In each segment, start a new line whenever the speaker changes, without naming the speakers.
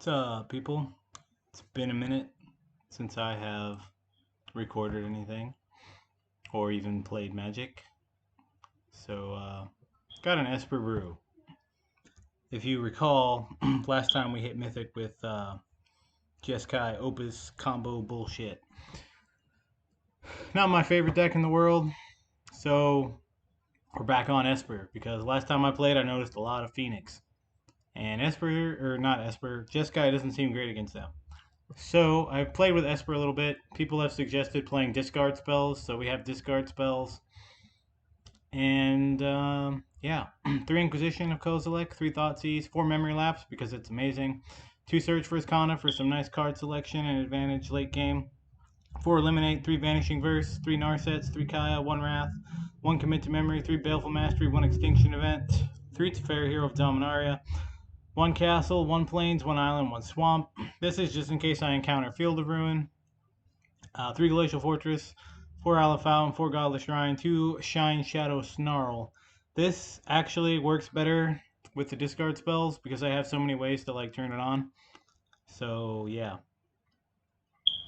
What's up, people? It's been a minute since I have recorded anything or even played Magic. So, got an Esper Brew. If you recall, last time we hit Mythic with Jeskai Opus combo bullshit. Not my favorite deck in the world, so we're back on Esper because last time I played, I noticed a lot of Phoenix. And Esper, or not Esper, Jeskai doesn't seem great against them. So I've played with Esper a little bit. People have suggested playing discard spells, so we have discard spells. And yeah, 3 Inquisition of Kozilek, 3 Thoughtseize, 4 Memory Lapse because it's amazing, 2 Search for Iskana for some nice card selection and advantage late game, 4 Eliminate, 3 Vanishing Verse, 3 Narsets, 3 Kaya, 1 Wrath, 1 Commit to Memory, 3 Baleful Mastery, 1 Extinction Event, 3 Teferi Hero of Dominaria, 1 Castle, 1 Plains, 1 Island, 1 Swamp. This is just in case I encounter Field of Ruin. 3 Glacial Fortress, 4 Alaphound, 4 Godless Shrine, 2 Shine Shadow Snarl. This actually works better with the discard spells because I have so many ways to like turn it on. So yeah,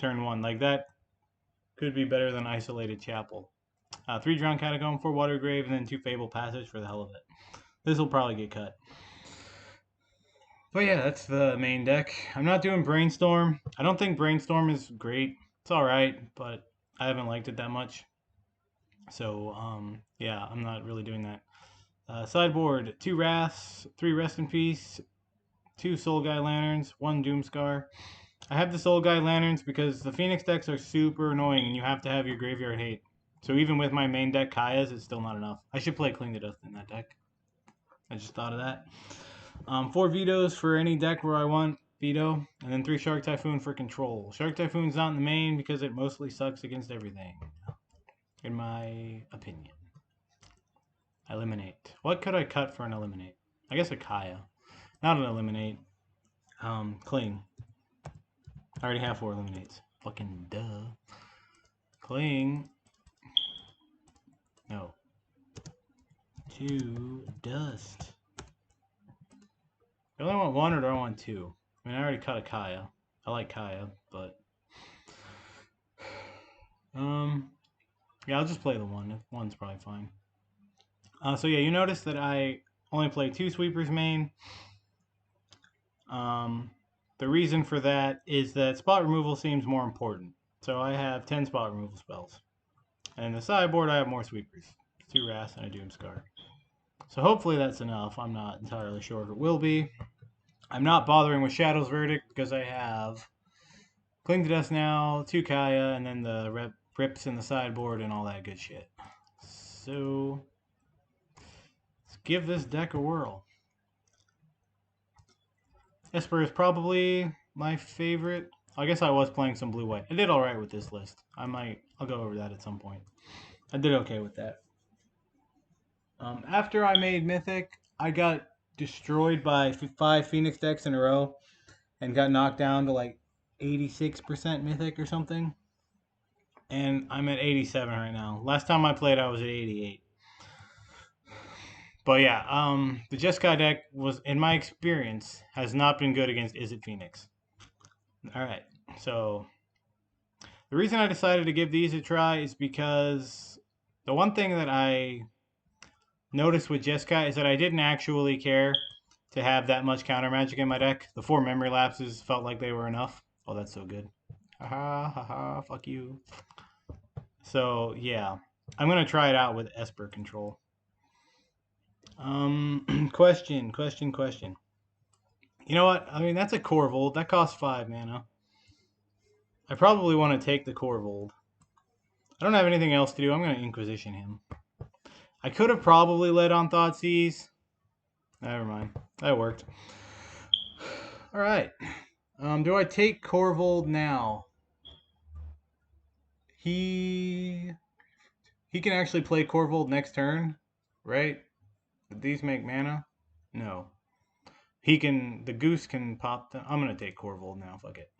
turn 1 like that could be better than Isolated Chapel. 3 Drowned Catacomb, 4 Water Grave, and then 2 Fable Passage for the hell of it. This will probably get cut. But yeah, that's the main deck. I'm not doing Brainstorm. I don't think Brainstorm is great. It's alright, but I haven't liked it that much. So, yeah, I'm not really doing that. Sideboard, 2 Wraths, 3 Rest in Peace, 2 Soul Guy Lanterns, 1 Doomscar. I have the Soul Guy Lanterns because the Phoenix decks are super annoying and you have to have your Graveyard Hate. So even with my main deck Kaya's, it's still not enough. I should play Cling to Dust in that deck. I just thought of that. 4 Vetoes for any deck where I want Veto, and then 3 Shark Typhoon for control. Shark Typhoon's not in the main because it mostly sucks against everything, in my opinion. Eliminate. What could I cut for an Eliminate? I guess a Kaya. Not an Eliminate. Cling. I already have 4 Eliminates. Fucking duh. Cling. No. 2 Dust. Do I only want 1 or do I want 2? I mean, I already cut a Kaya. I like Kaya, but... yeah, I'll just play the 1. 1's probably fine. So yeah, you notice that I only play 2 Sweepers main. The reason for that is that spot removal seems more important. So I have 10 spot removal spells. And in the sideboard, I have more Sweepers. 2 Wraths and a Doomscar. So hopefully that's enough. I'm not entirely sure if it will be. I'm not bothering with Shadow's Verdict because I have Cling to Dust now, 2 Kaya, and then the rips in the sideboard and all that good shit. So let's give this deck a whirl. Esper is probably my favorite. I guess I was playing some blue-white. I did alright with this list. I'll go over that at some point. I did okay with that. After I made Mythic, I got destroyed by 5 Phoenix decks in a row and got knocked down to like 86% Mythic or something. And I'm at 87 right now. Last time I played, I was at 88. But yeah, the Jeskai deck was, in my experience, has not been good against Izzet Phoenix. Alright, so the reason I decided to give these a try is because the one thing that I noticed with Jeskai is that I didn't actually care to have that much counter magic in my deck. The 4 memory lapses felt like they were enough. Oh, that's so good. Haha, haha, fuck you. So, yeah. I'm going to try it out with Esper control. Question. You know what? I mean, that's a Corvold. That costs 5 mana. I probably want to take the Corvold. I don't have anything else to do. I'm going to Inquisition him. I could have probably led on Thoughtseize. Never mind. That worked. Alright. Do I take Corvold now? He can actually play Corvold next turn, right? Did these make mana? No. He can... The Goose can pop them. I'm going to take Corvold now. Fuck it.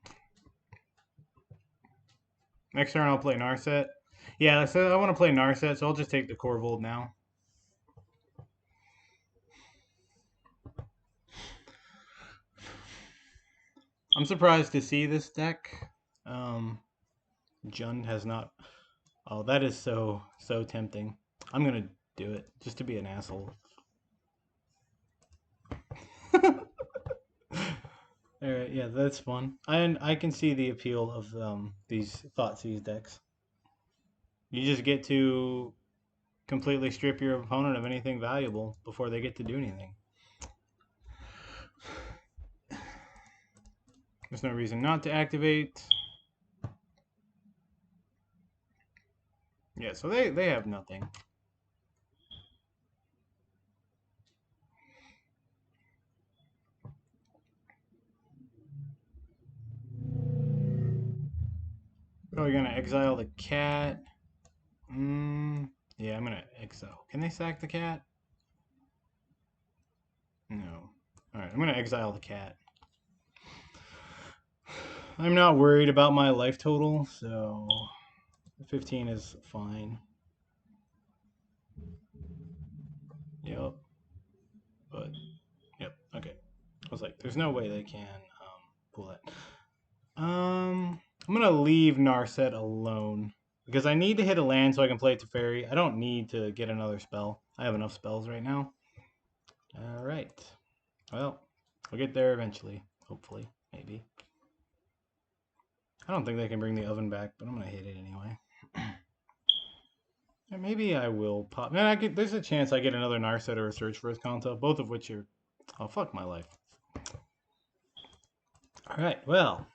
Next turn I'll play Narset. Yeah, so I want to play Narset, so I'll just take the Corvold now. I'm surprised to see this deck. Jund has not. Oh, that is so tempting. I'm gonna do it just to be an asshole. All right, yeah, that's fun. I can see the appeal of these Thoughtseize decks. You just get to completely strip your opponent of anything valuable before they get to do anything. There's no reason not to activate. Yeah, so they have nothing. Oh, you're gonna exile the cat. Yeah, I'm gonna exile. Can they sack the cat? No. Alright, I'm gonna exile the cat. I'm not worried about my life total, so 15 is fine. Yep. But, yep, okay. I was like, there's no way they can pull that. I'm gonna leave Narset alone. Because I need to hit a land so I can play Teferi. I don't need to get another spell. I have enough spells right now. Alright. Well, we'll get there eventually. Hopefully. Maybe. I don't think they can bring the oven back, but I'm gonna hit it anyway. And maybe I will pop. Man, there's a chance I get another Narset or a Search for his console, both of which are. Oh, fuck my life. Alright, well,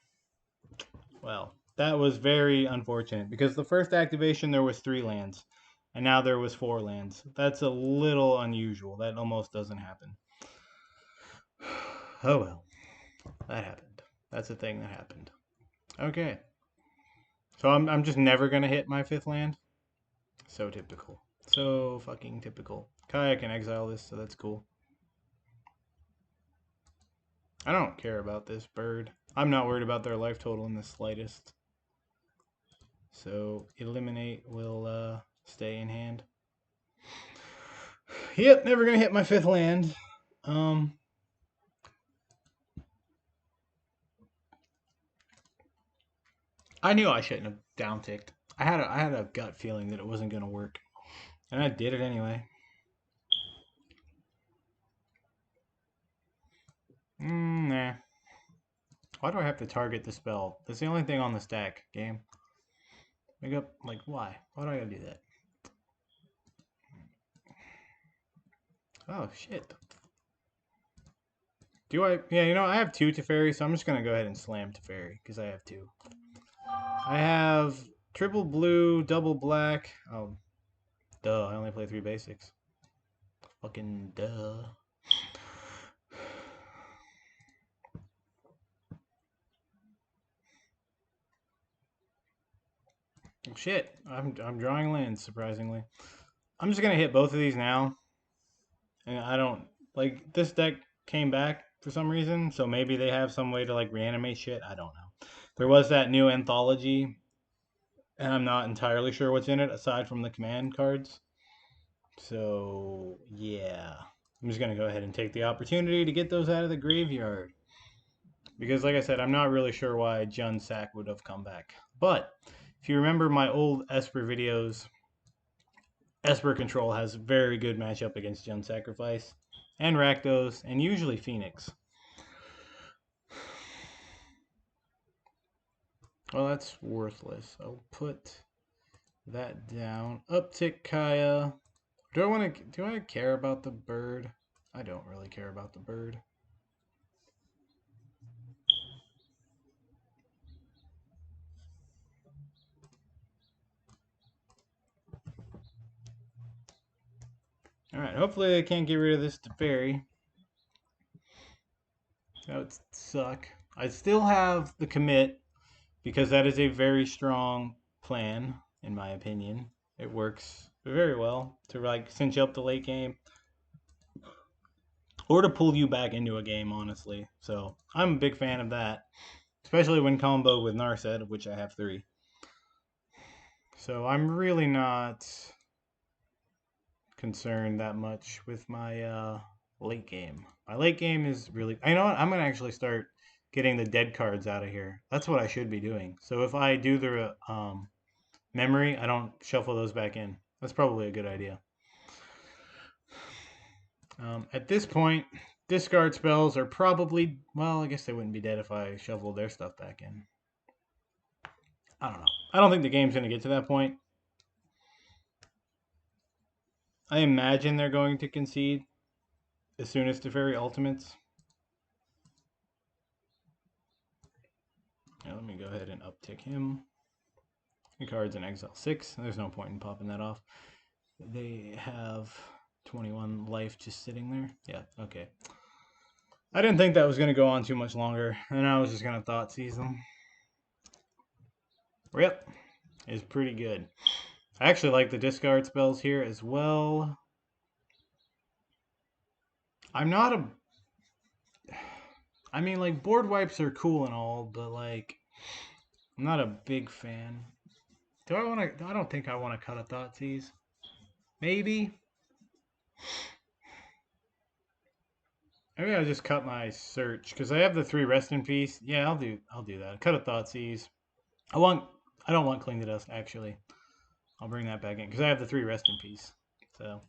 that was very unfortunate because the first activation there was 3 lands, and now there was 4 lands. That's a little unusual. That almost doesn't happen. Oh well, that happened. That's a thing that happened. Okay, so I'm just never gonna hit my 5th land. So typical. So fucking typical. Kaya can exile this, so that's cool. I don't care about this bird. I'm not worried about their life total in the slightest. So eliminate will stay in hand. Yep, never gonna hit my 5th land. I knew I shouldn't have downticked. I had a gut feeling that it wasn't gonna work, and I did it anyway. Nah. Why do I have to target the spell? That's the only thing on the stack, game. Make up, like, why? Why do I gotta do that? Oh, shit. Do I? Yeah, you know, I have 2 Teferi, so I'm just gonna go ahead and slam Teferi, because I have 2. I have triple blue, double black. Oh, duh, I only play 3 basics. Fucking duh. Shit, I'm drawing lands, surprisingly. I'm just gonna hit both of these now. And I don't like this deck came back for some reason, so maybe they have some way to like reanimate shit. I don't know. There was that new anthology, and I'm not entirely sure what's in it aside from the command cards. So yeah. I'm just gonna go ahead and take the opportunity to get those out of the graveyard. Because like I said, I'm not really sure why Jund Sack would have come back. But if you remember my old Esper videos, Esper Control has a very good matchup against Jund Sacrifice and Rakdos and usually Phoenix. Well, that's worthless. I'll put that down. Uptick Kaya. Do I care about the bird? I don't really care about the bird. Alright, hopefully they can't get rid of this Teferi. That would suck. I still have the commit because that is a very strong plan, in my opinion. It works very well to like cinch up the late game or to pull you back into a game, honestly. So I'm a big fan of that, especially when combo with Narset, of which I have 3. So I'm really not concerned that much with my late game. My late game is really. You know what? I'm gonna actually start getting the dead cards out of here. That's what I should be doing. So if I do the memory, I don't shuffle those back in. That's probably a good idea. At this point, discard spells are probably, well, I guess they wouldn't be dead if I shuffled their stuff back in. I don't know. I don't think the game's going to get to that point. I imagine they're going to concede as soon as Teferi Ultimates. Now, let me go ahead and uptick him. The card's in Exile 6. There's no point in popping that off. They have 21 life just sitting there. Yeah, okay. I didn't think that was going to go on too much longer, and I was just going to thought seize them. Yep, is pretty good. I actually like the discard spells here as well. I'm not a... I mean, like, board wipes are cool and all, but, like, I'm not a big fan. Do I want to... I don't think I want to cut a Thoughtseize. Maybe. Maybe I'll just cut my search, because I have the 3 Rest in Peace. Yeah, I'll do that. Cut a Thoughtseize. I don't want Cling to Dust, actually. I'll bring that back in, because I have the 3 Rest in Peace. So...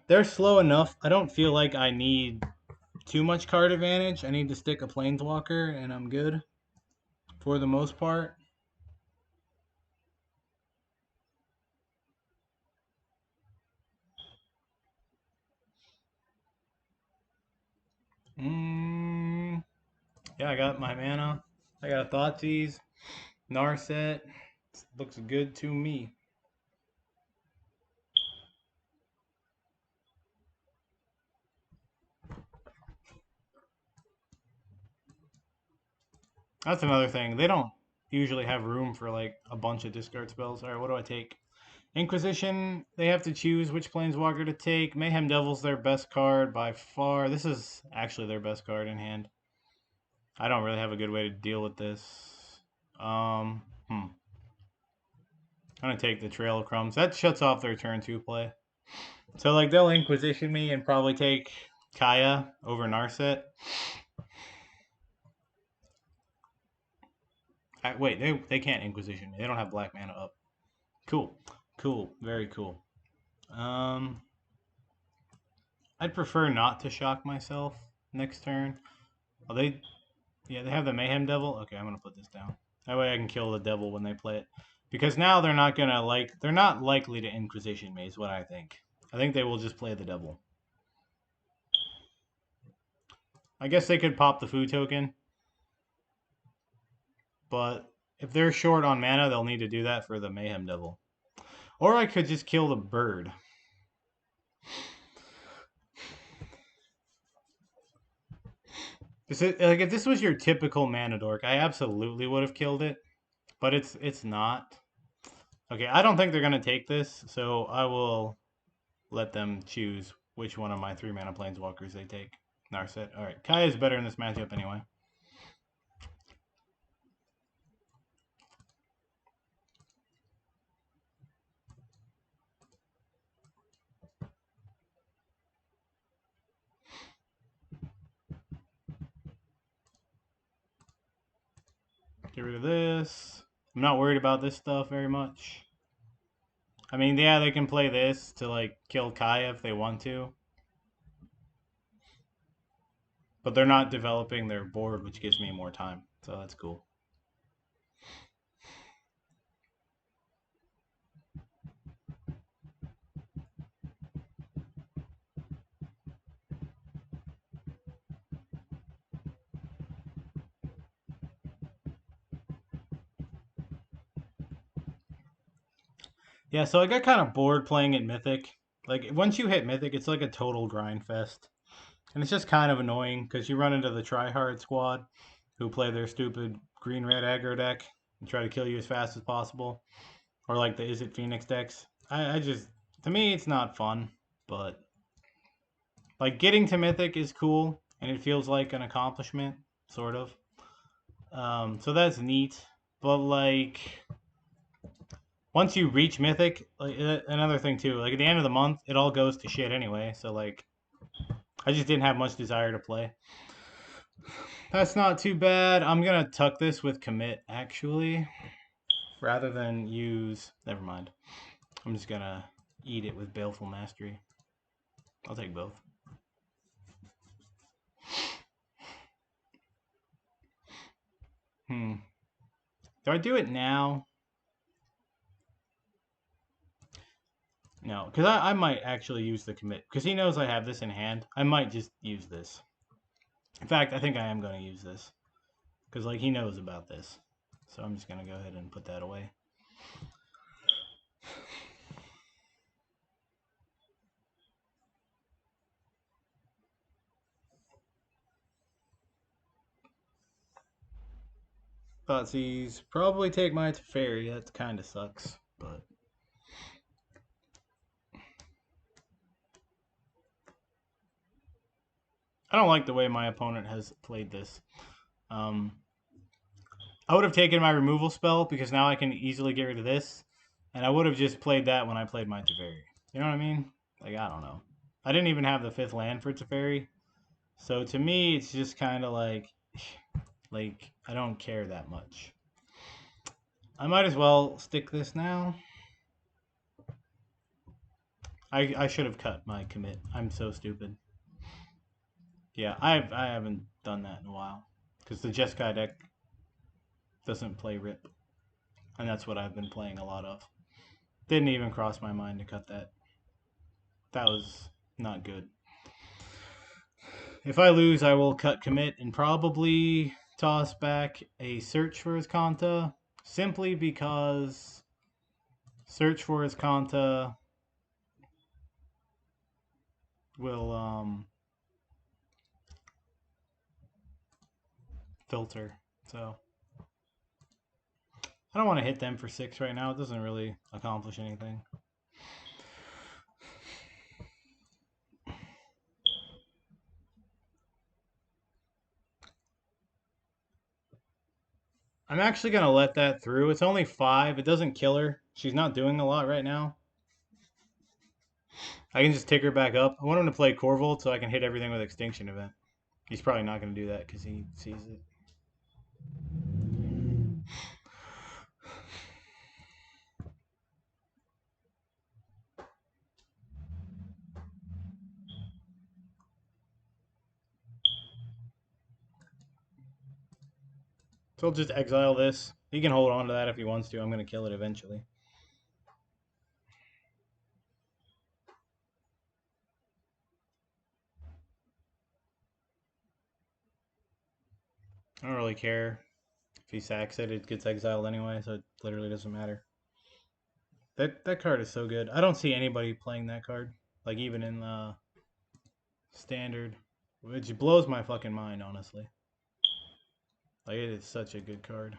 they're slow enough. I don't feel like I need too much card advantage. I need to stick a Planeswalker, and I'm good for the most part. Yeah, I got my mana. I got a Thoughtseize. Narset. Looks good to me. That's another thing. They don't usually have room for like a bunch of discard spells. All right, what do I take? Inquisition, they have to choose which Planeswalker to take. Mayhem Devil's their best card by far. This is actually their best card in hand. I don't really have a good way to deal with this. I'm going to take the Trail of Crumbs. That shuts off their turn 2 play. So, like, they'll Inquisition me and probably take Kaya over Narset. Wait, they can't Inquisition me. They don't have black mana up. Cool. Cool. Very cool. I'd prefer not to shock myself next turn. Oh, they have the Mayhem Devil. Okay, I'm going to put this down. That way I can kill the devil when they play it. Because now they're not likely to Inquisition me, is what I think. I think they will just play the devil. I guess they could pop the food token. But if they're short on mana, they'll need to do that for the Mayhem Devil. Or I could just kill the bird. Like, if this was your typical mana dork, I absolutely would have killed it. But it's not. Okay, I don't think they're going to take this, so I will let them choose which one of my 3 mana Planeswalkers they take. Narset. Alright, Kaya is better in this matchup anyway. Get rid of this. I'm not worried about this stuff very much. I mean, yeah, they can play this to, like, kill Kaya if they want to. But they're not developing their board, which gives me more time. So that's cool. Yeah, so I got kind of bored playing at Mythic. Like, once you hit Mythic, it's like a total grind fest. And it's just kind of annoying because you run into the tryhard squad who play their stupid green-red aggro deck and try to kill you as fast as possible. Or like the Is It Phoenix decks. I just, to me, it's not fun. But, like, getting to Mythic is cool. And it feels like an accomplishment, sort of. So that's neat. But, like, once you reach Mythic, like, another thing too, like, at the end of the month, it all goes to shit anyway. So, like, I just didn't have much desire to play. That's not too bad. I'm gonna tuck this with commit, actually, rather than use... Never mind. I'm just gonna eat it with Baleful Mastery. I'll take both. Do I do it now? No, because I might actually use the commit. Because he knows I have this in hand. I might just use this. In fact, I think I am going to use this. Because, like, he knows about this. So I'm just going to go ahead and put that away. Thoughtseize. Probably take my Teferi. That kind of sucks. But I don't like the way my opponent has played this. I would have taken my removal spell because now I can easily get rid of this. And I would have just played that when I played my Teferi. You know what I mean? Like, I don't know. I didn't even have the 5th land for Teferi. So to me, it's just kind of like I don't care that much. I might as well stick this now. I should have cut my commit. I'm so stupid. Yeah, I haven't done that in a while. Because the Jeskai deck doesn't play Rip. And that's what I've been playing a lot of. Didn't even cross my mind to cut that. That was not good. If I lose, I will cut commit and probably toss back a Search for Azcanta. Simply because Search for Azcanta will filter. So I don't want to hit them for 6 right now. It doesn't really accomplish anything. I'm actually going to let that through. It's only 5. It doesn't kill her. She's not doing a lot right now. I can just tick her back up. I want him to play Corvold so I can hit everything with Extinction Event. He's probably not going to do that because he sees it. So I'll just exile this. He can hold on to that if he wants to. I'm going to kill it eventually. I don't really care. If he sacks it, it gets exiled anyway, so it literally doesn't matter. That card is so good. I don't see anybody playing that card. Like, even in Standard. Which blows my fucking mind, honestly. Like, it is such a good card.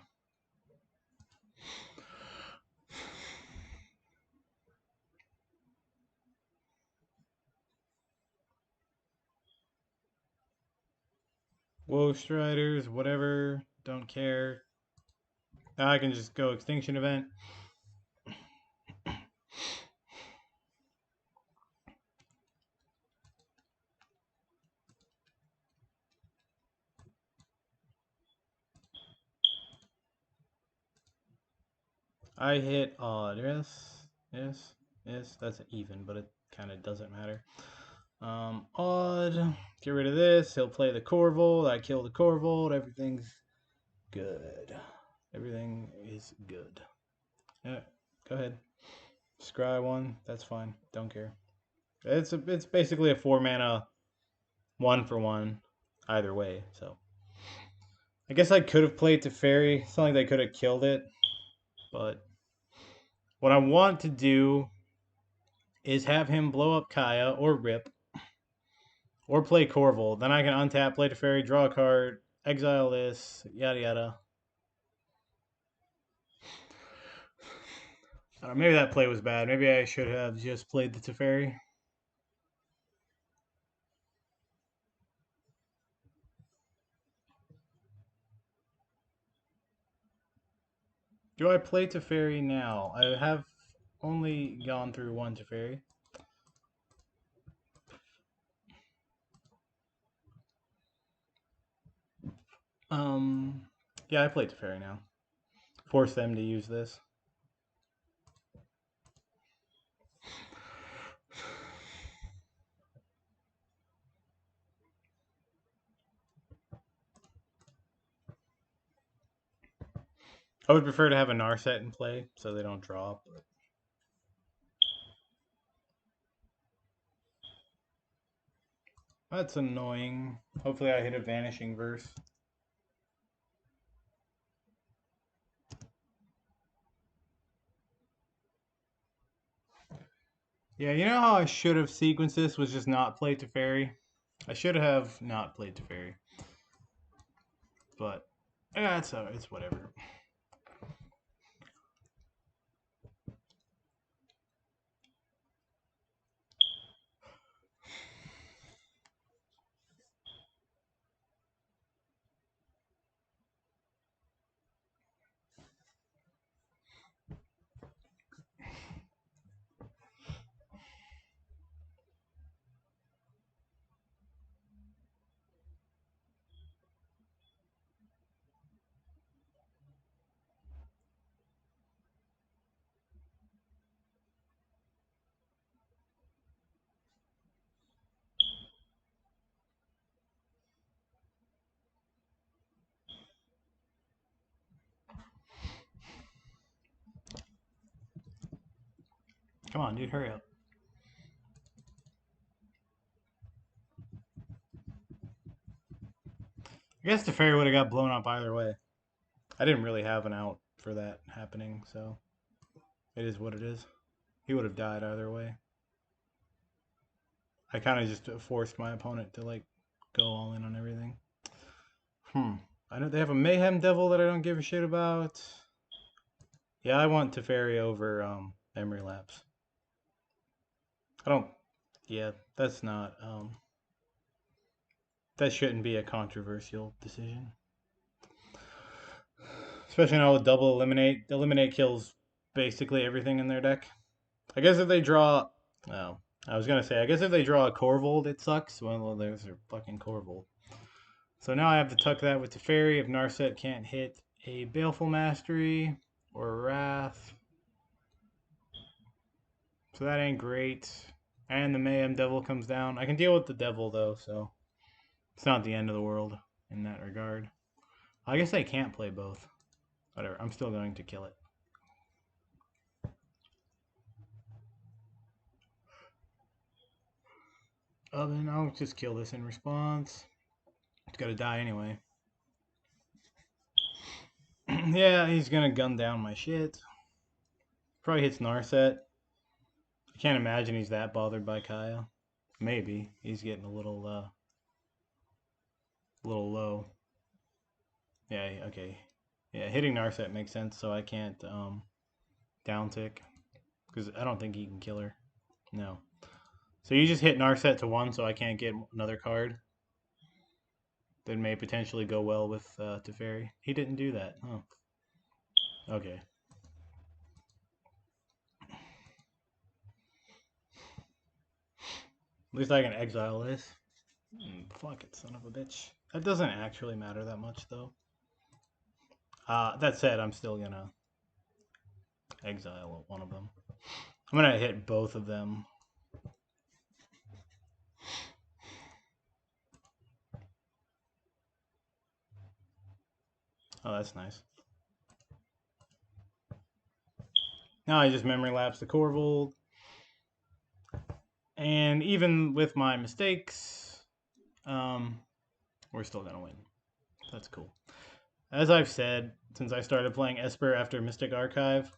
Whoa, Striders, whatever. Don't care. Now I can just go Extinction Event. I hit odd. Yes. That's an even, but it kind of doesn't matter. Odd. Get rid of this. He'll play the Corvold. I kill the Corvold. Everything's good. Everything is good. Yeah, go ahead. Scry 1. That's fine. Don't care. It's basically a 4-mana 1-for-1 either way. So I guess I could have played Teferi. It's not like they could have killed it. But what I want to do is have him blow up Kaya or Rip or play Corvold. Then I can untap, play Teferi, draw a card, exile this, yada yada. Maybe that play was bad. Maybe I should have just played the Teferi. Do I play Teferi now? I have only gone through one Teferi. Um, yeah, I play Teferi now. Force them to use this. I would prefer to have a Narset in play so they don't draw. But that's annoying. Hopefully I hit a Vanishing Verse. Yeah, you know how I should have sequenced this was just not play Teferi? I should have not played Teferi. But yeah, it's whatever. Come on, dude, hurry up. I guess Teferi would have got blown up either way. I didn't really have an out for that happening, so it is what it is. He would have died either way. I kind of just forced my opponent to like go all in on everything. I know they have a Mayhem Devil that I don't give a shit about. Yeah, I want Teferi over Memory Lapse. I don't. Yeah, that's not. That shouldn't be a controversial decision. Especially now with double eliminate. Eliminate kills basically everything in their deck. I guess if they draw. Oh, I was gonna say. I guess if they draw a Corvold, it sucks. Well, there's a fucking Corvold. So now I have to tuck that with Teferi if Narset can't hit a Baleful Mastery or Wrath. So that ain't great. And the Mayhem Devil comes down. I can deal with the Devil though, so it's not the end of the world in that regard. I guess I can't play both. Whatever, I'm still going to kill it. Oh, then I'll just kill this in response. It's gotta die anyway. Yeah, he's gonna gun down my shit. Probably hits Narset. I can't imagine he's that bothered by Kaya. Maybe he's getting a little low. Yeah, okay. Yeah, hitting Narset makes sense, so I can't down tick because I don't think he can kill her. No. So you just hit Narset to 1, so I can't get another card. That may potentially go well with Teferi. He didn't do that. Oh. Okay. At least I can exile this. Fuck it, son of a bitch. That doesn't actually matter that much, though. That said, I'm still gonna exile one of them. I'm gonna hit both of them. Oh, that's nice. Now I just memory lapse the Corvold. And even with my mistakes, we're still gonna win. That's cool. As I've said, since I started playing Esper after Mystic Archive,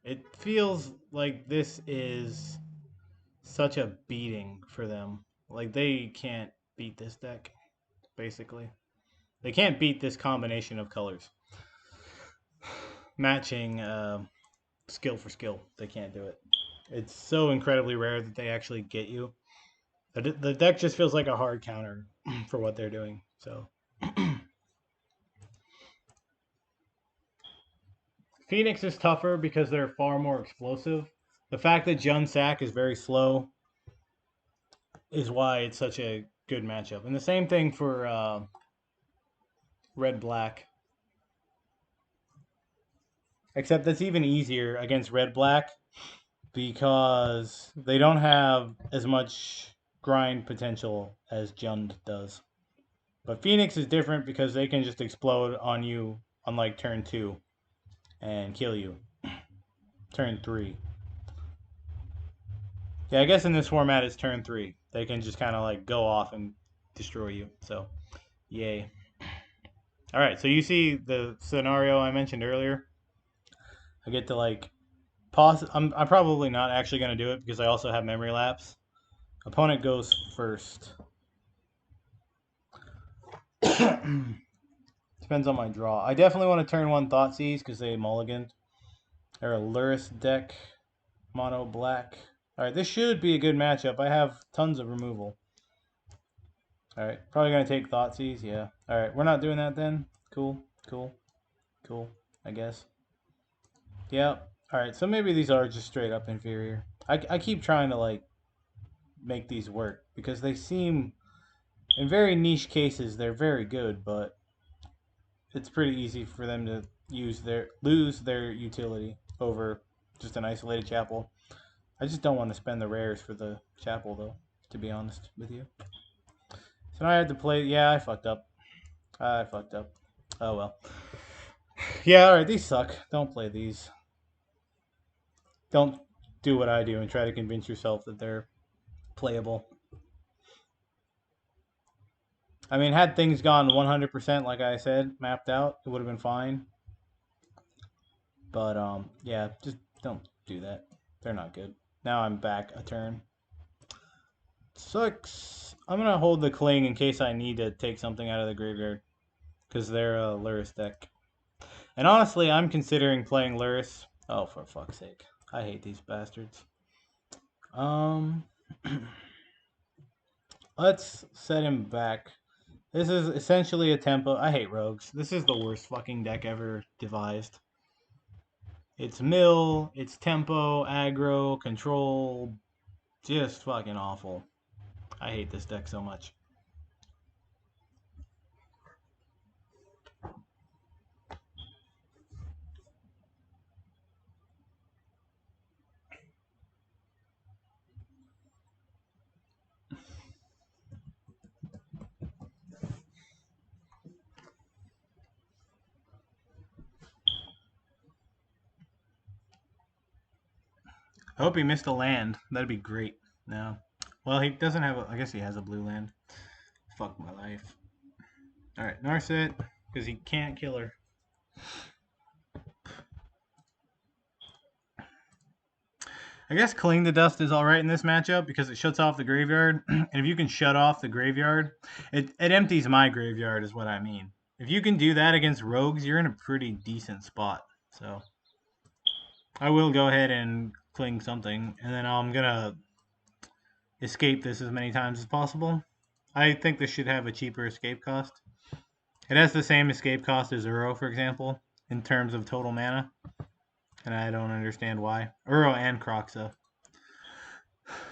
it feels like this is such a beating for them. Like they can't beat this deck, basically. They can't beat this combination of colors. Matching skill for skill. They can't do it. It's so incredibly rare that they actually get you. The deck just feels like a hard counter for what they're doing. So Phoenix is tougher because they're far more explosive. The fact that Jun Sack is very slow is why it's such a good matchup. And the same thing for red-black. Except that's even easier against red-black because they don't have as much grind potential as Jund does. But Phoenix is different because they can just explode on you on like turn 2 and kill you. Turn 3. Yeah, I guess in this format it's turn 3. They can just kind of like go off and destroy you. So, yay. All right, so you see the scenario I mentioned earlier. I get to like pause. I'm probably not actually going to do it because I also have memory lapse. Opponent goes first. Depends on my draw. I definitely want to turn 1 Thoughtseize because they mulliganed. They're a Luris deck. Mono black. Alright, this should be a good matchup. I have tons of removal. Alright, probably going to take Thoughtseize, yeah. Alright, we're not doing that then. Cool, cool, cool, I guess. Yep. Alright, so maybe these are just straight up inferior. I keep trying to, like, make these work because they seem, in very niche cases, they're very good, but it's pretty easy for them to lose their utility over just an isolated chapel. I just don't want to spend the rares for the chapel, though, to be honest with you. So now I have to play. Yeah, I fucked up. I fucked up. Oh, well. Yeah, alright, these suck. Don't play these. Don't do what I do and try to convince yourself that they're playable. I mean, had things gone 100%, like I said, mapped out, it would have been fine. But, yeah, just don't do that. They're not good. Now I'm back a turn. Sucks. I'm going to hold the Cling in case I need to take something out of the graveyard. Because they're a Luris deck. And honestly, I'm considering playing Luris. Oh, for fuck's sake. I hate these bastards. Let's set him back. This is essentially a tempo. I hate rogues. This is the worst fucking deck ever devised. It's mill, it's tempo, aggro, control. Just fucking awful. I hate this deck so much. I hope he missed a land. That'd be great. No. Well, he doesn't have I guess he has a blue land. Fuck my life. Alright, Narset, because he can't kill her. I guess Cling the Dust is alright in this matchup because it shuts off the graveyard. And if you can shut off the graveyard, it empties my graveyard is what I mean. If you can do that against rogues, you're in a pretty decent spot. So I will go ahead and Cling something, and then I'm going to escape this as many times as possible. I think this should have a cheaper escape cost. It has the same escape cost as Uro, for example, in terms of total mana. And I don't understand why. Uro and Croxa.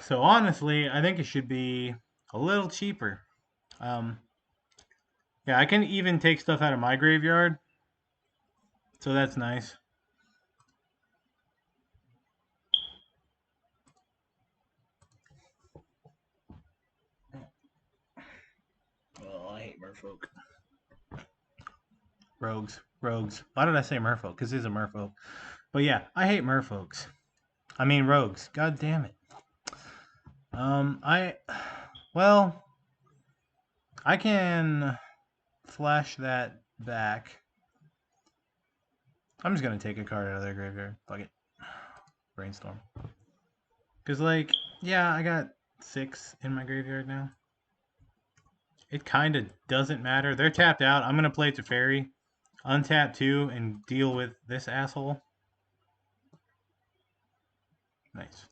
So honestly, I think it should be a little cheaper. Yeah, I can even take stuff out of my graveyard. So that's nice. Oh, I hate merfolk. Rogues. Why did I say merfolk? Because he's a merfolk. But yeah, I hate merfolks. I mean rogues. God damn it. Well, I can flash that back. I'm just gonna take a card out of their graveyard. Fuck it. Brainstorm. Because, like, yeah, I got 6 in my graveyard now. It kind of doesn't matter. They're tapped out. I'm gonna play Teferi, untap 2, and deal with this asshole. Nice.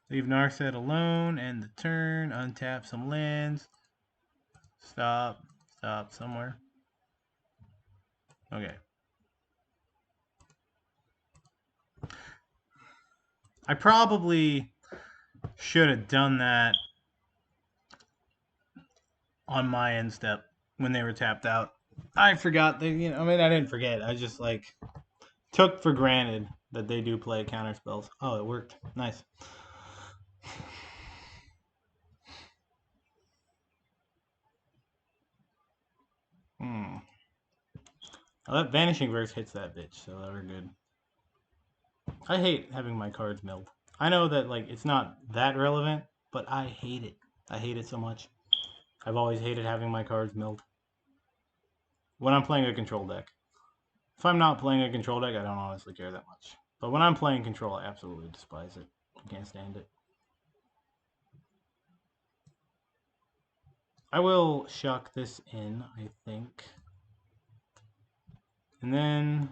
Leave Narset alone, end the turn, untap some lands. Stop somewhere. Okay. I probably should have done that on my end step when they were tapped out. I forgot that, I mean, I didn't forget. I just, like, took for granted that they do play counter spells. Oh, it worked. Nice. Hmm. Well, that Vanishing Verse hits that bitch, so that we're good. I hate having my cards milled. I know that, like, it's not that relevant, but I hate it. I hate it so much. I've always hated having my cards milled. When I'm playing a control deck. If I'm not playing a control deck, I don't honestly care that much. But when I'm playing control, I absolutely despise it. I can't stand it. I will shuck this in, I think. And then,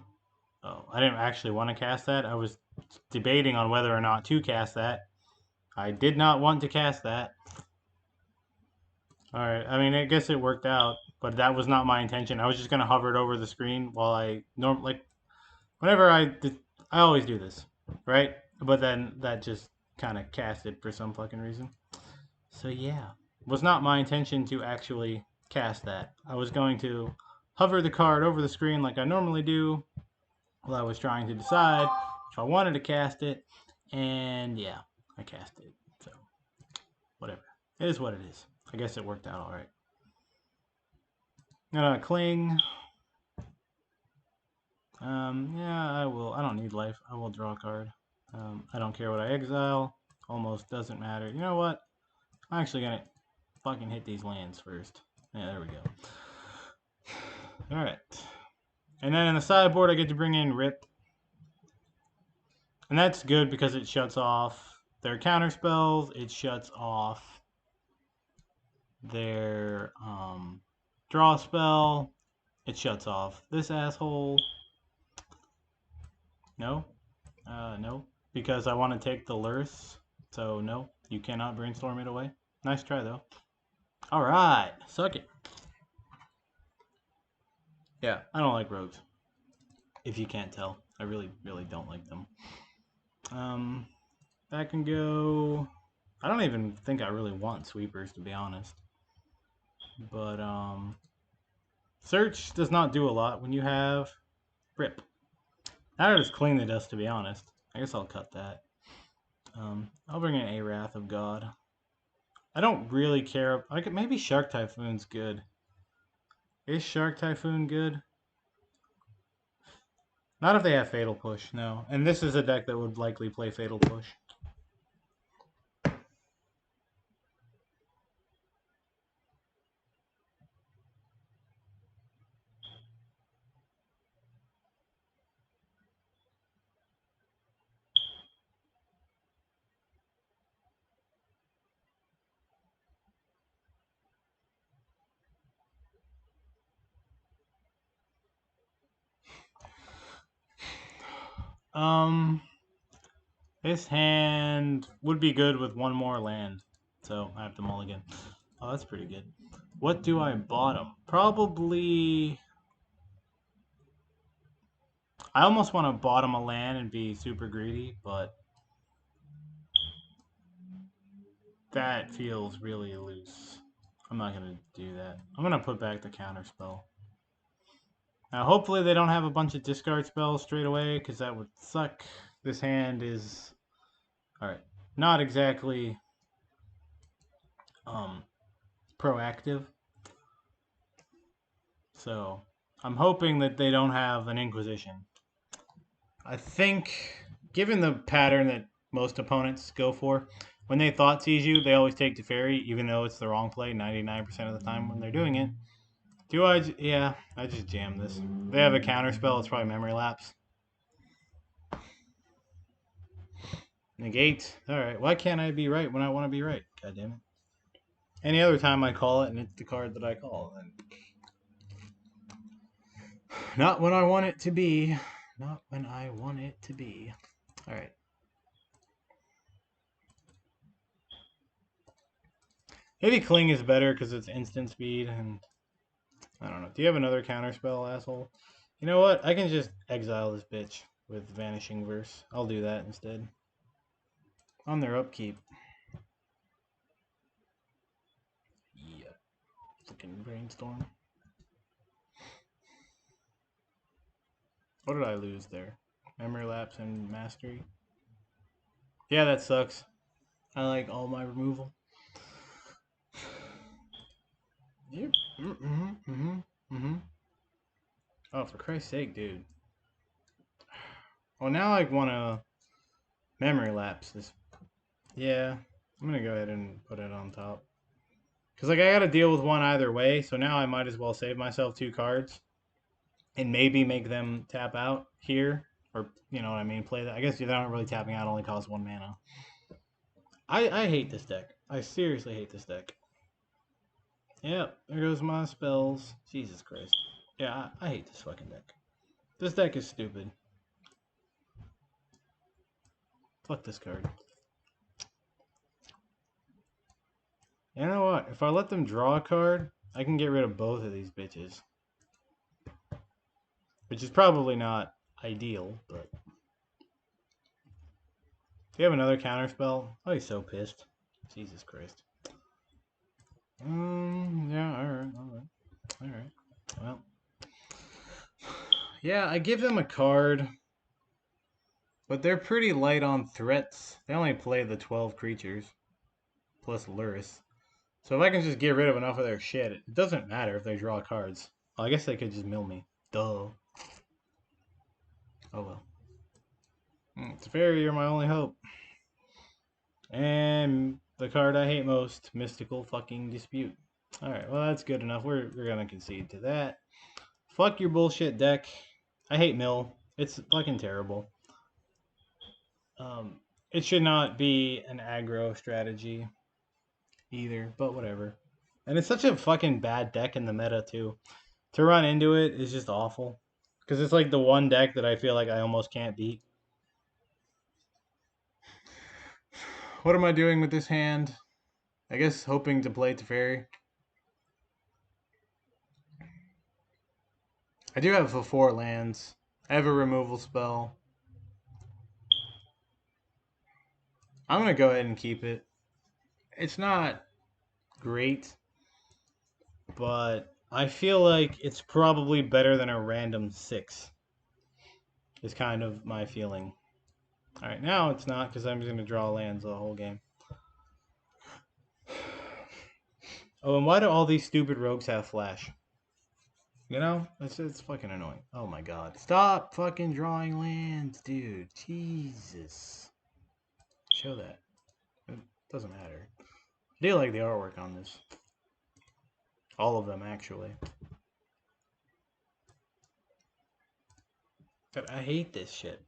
oh, I didn't actually want to cast that. I was debating on whether or not to cast that. I did not want to cast that. Alright, I mean, I guess it worked out, but that was not my intention. I was just going to hover it over the screen while whenever I always do this, right? But then that just kind of casted for some fucking reason. So yeah, it was not my intention to actually cast that. I was going to hover the card over the screen like I normally do while I was trying to decide if I wanted to cast it, and yeah, I cast it. So whatever. It is what it is. I guess it worked out alright. Cling. Yeah, I will. I don't need life. I will draw a card. I don't care what I exile. Almost doesn't matter. You know what? I'm actually gonna fucking hit these lands first. Yeah, there we go. Alright. And then in the sideboard, I get to bring in Rip. And that's good because it shuts off their counter spells. It shuts off their draw spell. It shuts off this asshole. No. No. Because I want to take the Lurse. So, no. You cannot brainstorm it away. Nice try, though. Alright. Suck it. Yeah, I don't like rogues. If you can't tell. I really, really don't like them. That can go... I don't even think I really want sweepers, to be honest. But, search does not do a lot when you have Rip. I'll just clean the dust, to be honest. I guess I'll cut that. I'll bring in a Wrath of God. I don't really care. Maybe Shark Typhoon's good. Is Shark Typhoon good? Not if they have Fatal Push, no. And this is a deck that would likely play Fatal Push. This hand would be good with one more land. So I have to mulligan. Oh, that's pretty good. What do I bottom? Probably... I almost want to bottom a land and be super greedy, but that feels really loose. I'm not going to do that. I'm going to put back the counter spell. Now, hopefully they don't have a bunch of discard spells straight away, because that would suck. This hand is... Alright. Not exactly proactive. So, I'm hoping that they don't have an Inquisition. I think, given the pattern that most opponents go for, when they thought seize you, they always take Teferi, even though it's the wrong play 99% of the time when they're doing it. Yeah, I just jam this. If they have a counter spell, it's probably Memory Lapse. Negate. Alright, why can't I be right when I want to be right? God damn it. Any other time I call it and it's the card that I call. And not when I want it to be. Not when I want it to be. Alright. Maybe Cling is better because it's instant speed and... I don't know. Do you have another counter spell, asshole? You know what? I can just exile this bitch with Vanishing Verse. I'll do that instead. On their upkeep. Yeah. Fucking brainstorm. What did I lose there? Memory lapse and mastery. Yeah, that sucks. I like all my removal. Yep. Oh, for Christ's sake, dude. Well, now I want to memory lapse this. Yeah, I'm gonna go ahead and put it on top. Cause like I gotta deal with one either way, so now I might as well save myself 2 cards and maybe make them tap out here, or you know what I mean. Play that. I guess they're not really tapping out. Only costs 1 mana. I hate this deck. I seriously hate this deck. Yep, there goes my spells. Jesus Christ. Yeah, I hate this fucking deck. This deck is stupid. Fuck this card. You know what? If I let them draw a card, I can get rid of both of these bitches. Which is probably not ideal, but... Do you have another counterspell? Oh, he's so pissed. Jesus Christ. Yeah, alright. Well. Yeah, I give them a card. But they're pretty light on threats. They only play the 12 creatures. Plus Luris. So if I can just get rid of enough of their shit, it doesn't matter if they draw cards. Well, I guess they could just mill me. Duh. Oh well. It's fairy, you're my only hope. And the card I hate most, Mystical fucking Dispute. Alright, well that's good enough. We're gonna concede to that. Fuck your bullshit deck. I hate mill. It's fucking terrible. It should not be an aggro strategy either, but whatever. And it's such a fucking bad deck in the meta too. To run into it is just awful. Because it's like the one deck that I feel like I almost can't beat. What am I doing with this hand? I guess hoping to play Teferi. I do have 4 lands. I have a removal spell. I'm going to go ahead and keep it. It's not great, but I feel like it's probably better than a random 6. Is kind of my feeling. Alright, now it's not because I'm just going to draw lands the whole game. Oh, and why do all these stupid rogues have flash? You know, it's fucking annoying. Oh my god. Stop fucking drawing lands, dude. Jesus. Show that. It doesn't matter. I do like the artwork on this. All of them, actually. But I hate this shit.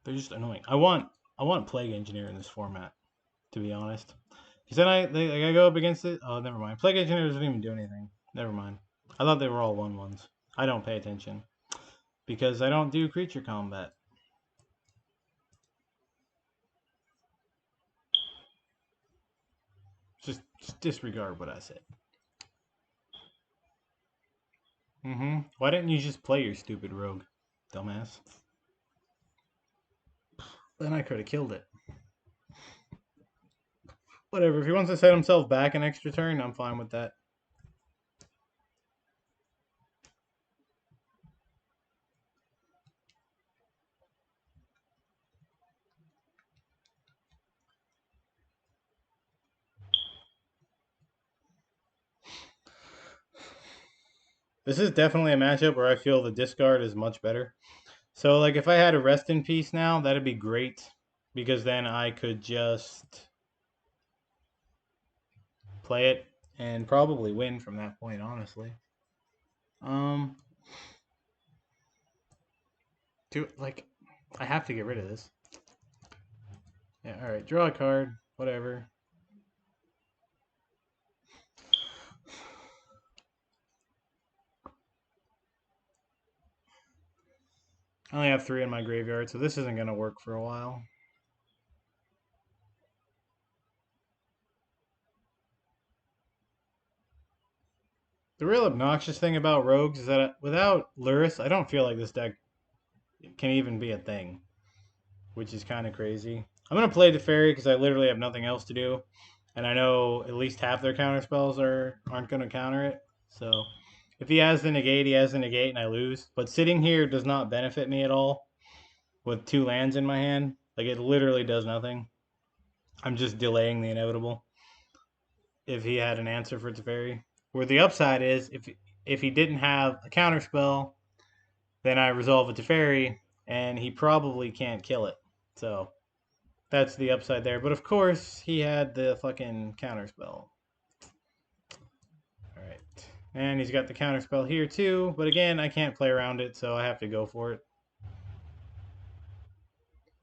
They're just annoying. I want Plague Engineer in this format, to be honest. Because then I go up against it. Oh, never mind. Plague Engineer doesn't even do anything. Never mind. I thought they were all 1/1s. I don't pay attention. Because I don't do creature combat. Just disregard what I said. Why didn't you just play your stupid rogue, dumbass? Then I could have killed it. Whatever, if he wants to set himself back an extra turn, I'm fine with that. This is definitely a matchup where I feel the discard is much better. So, like, if I had a Rest in Peace now, that'd be great. Because then I could just play it and probably win from that point, honestly. I have to get rid of this. Yeah, alright, draw a card, whatever. I only have 3 in my graveyard, so this isn't going to work for a while. The real obnoxious thing about rogues is that without Luris, I don't feel like this deck can even be a thing, which is kind of crazy. I'm going to play Teferi because I literally have nothing else to do, and I know at least half their counter spells aren't going to counter it, so If he has the negate, he has the negate, and I lose. But sitting here does not benefit me at all with 2 lands in my hand. Like, it literally does nothing. I'm just delaying the inevitable if he had an answer for Teferi. Where the upside is, if he didn't have a counterspell, then I resolve a Teferi, and he probably can't kill it. So that's the upside there. But of course, he had the fucking counterspell. Alright. And he's got the counterspell here too. But again, I can't play around it, so I have to go for it.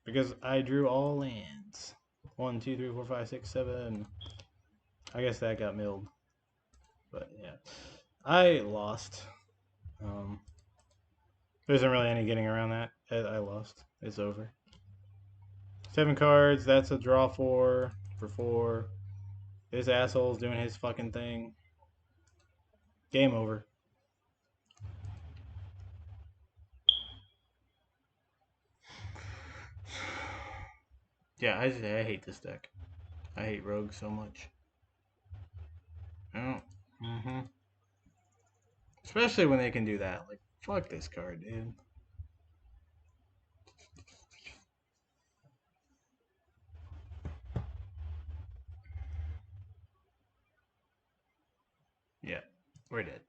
Because I drew all lands. 1, 2, 3, 4, 5, 6, 7. I guess that got milled. But yeah. I lost. There isn't really any getting around that. I lost. It's over. 7 cards. That's a draw for 4. This asshole's doing his fucking thing. Game over. Yeah, I hate this deck. I hate Rogue so much. Oh. Especially when they can do that. Like, fuck this card, dude. Yeah, we're dead.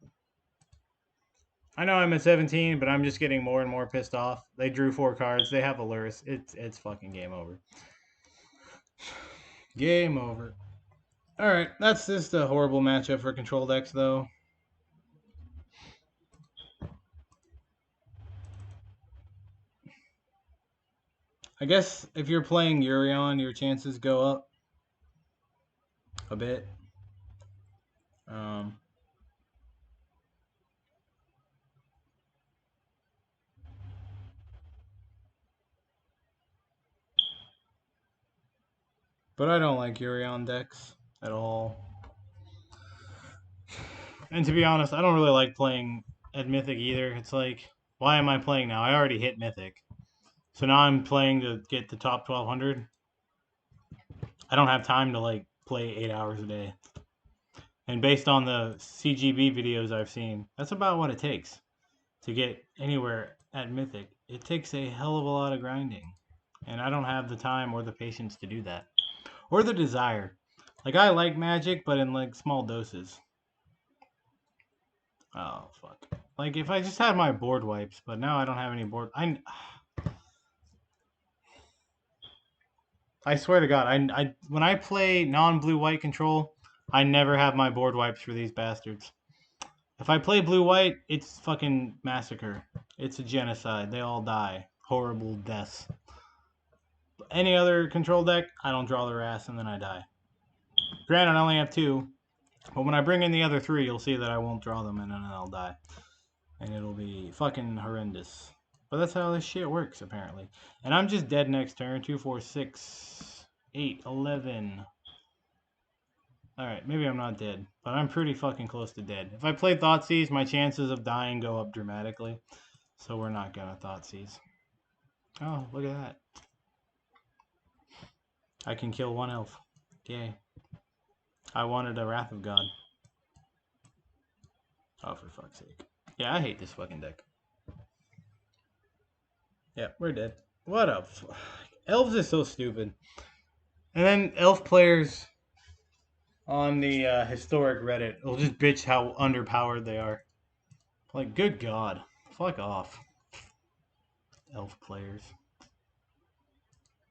I know I'm at 17, but I'm just getting more and more pissed off. They drew 4 cards. They have a Luris. It's fucking game over. Game over. Alright, that's just a horrible matchup for control decks, though. I guess if you're playing Urion, your chances go up a bit. But I don't like Urion decks at all. And to be honest, I don't really like playing at Mythic either. It's like, why am I playing now? I already hit Mythic. So now I'm playing to get the top 1200. I don't have time to like play 8 hours a day. And based on the CGB videos I've seen, that's about what it takes to get anywhere at Mythic. It takes a hell of a lot of grinding. And I don't have the time or the patience to do that. Or the desire. Like, I like Magic, but in like small doses. Oh, fuck. Like, if I just had my board wipes, but now I don't have any board... I swear to God, when I play non-blue-white control, I never have my board wipes for these bastards. If I play blue-white, it's fucking massacre. It's a genocide. They all die. Horrible deaths. Any other control deck, I don't draw their ass and then I die. Granted, I only have 2, but when I bring in the other 3, you'll see that I won't draw them and then I'll die. And it'll be fucking horrendous. But that's how this shit works, apparently. And I'm just dead next turn. 2, 4, 6, 8, 11. Alright, maybe I'm not dead. But I'm pretty fucking close to dead. If I play Thoughtseize, my chances of dying go up dramatically. So we're not gonna Thoughtseize. Oh, look at that. I can kill 1 elf. Yay. I wanted a Wrath of God. Oh, for fuck's sake. Yeah, I hate this fucking deck. Yeah, we're dead. What up? Elves is so stupid. And then elf players on the historic Reddit will just bitch how underpowered they are. Like, good God. Fuck off. Elf players.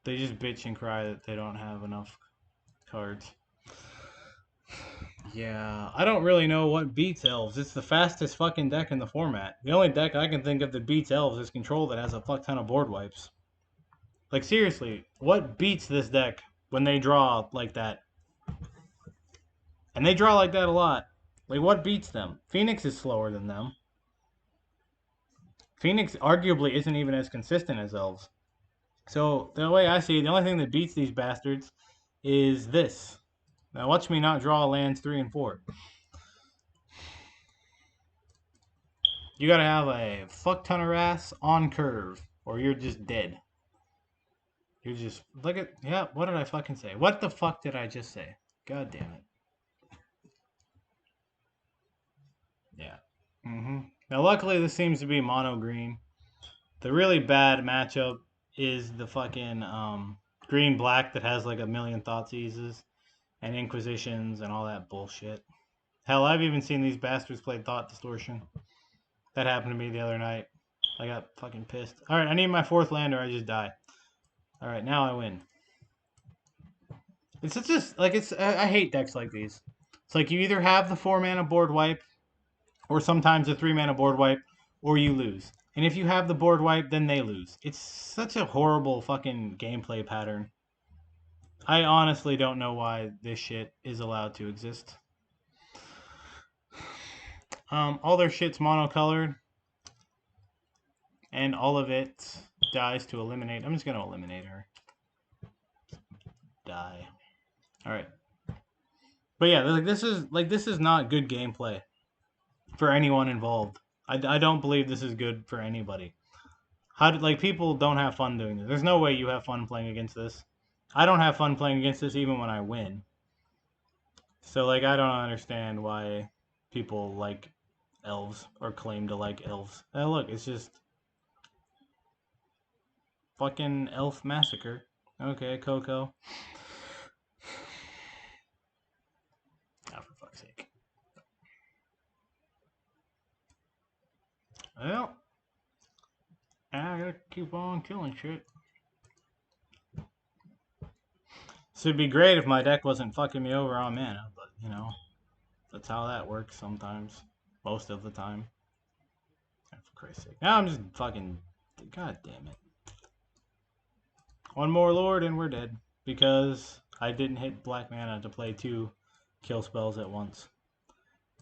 They just bitch and cry that they don't have enough cards. Yeah, I don't really know what beats elves. It's the fastest fucking deck in the format. The only deck I can think of that beats elves is control that has a fuck ton of board wipes. Like, seriously, what beats this deck when they draw like that? And they draw like that a lot. Like, what beats them? Phoenix is slower than them. Phoenix arguably isn't even as consistent as elves. So, the way I see it, the only thing that beats these bastards is this. Now, watch me not draw lands 3 and 4. You gotta have a fuck ton of ass on curve, or you're just dead. You're just, look at, yeah, what did I fucking say? What the fuck did I just say? God damn it. Yeah. Now, luckily, this seems to be mono green. The really bad matchup is the fucking green black that has like a million Thoughtseizes and Inquisitions and all that bullshit. Hell, I've even seen these bastards play Thought Distortion. That happened to me the other night. I got fucking pissed. Alright, I need my 4th land or I just die. Alright, now I win. It's just like I hate decks like these. It's like you either have the 4 mana board wipe, or sometimes a 3 mana board wipe, or you lose. And if you have the board wipe, then they lose. It's such a horrible fucking gameplay pattern. I honestly don't know why this shit is allowed to exist. All their shit's monocolored, and all of it dies to eliminate. I'm just gonna eliminate her. Die. All right. But yeah, this is not good gameplay for anyone involved. I don't believe this is good for anybody. People don't have fun doing this. There's no way you have fun playing against this. I don't have fun playing against this even when I win. So I don't understand why people like elves or claim to like elves. Look, it's just fucking elf massacre. Okay, Coco. Oh, for fuck's sake. Well, I gotta keep on killing shit. So it'd be great if my deck wasn't fucking me over on mana, but you know, that's how that works sometimes. Most of the time. Oh, for Christ's sake. Now I'm just fucking. God damn it. One more Lord and we're dead. Because I didn't hit black mana to play 2 kill spells at once.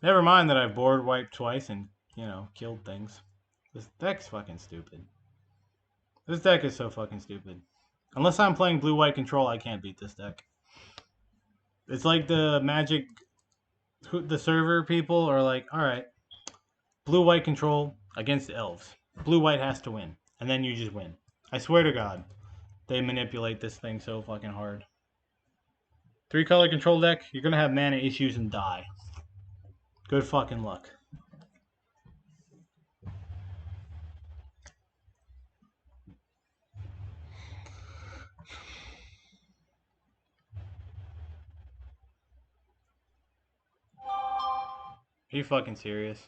Never mind that I board wiped twice and, you know, killed things. This deck's fucking stupid. This deck is so fucking stupid. Unless I'm playing blue-white control, I can't beat this deck. It's like the Magic, the server people are like, alright, blue-white control against elves. Blue-white has to win. And then you just win. I swear to God, they manipulate this thing so fucking hard. 3-color control deck, you're gonna have mana issues and die. Good fucking luck. Are you fucking serious?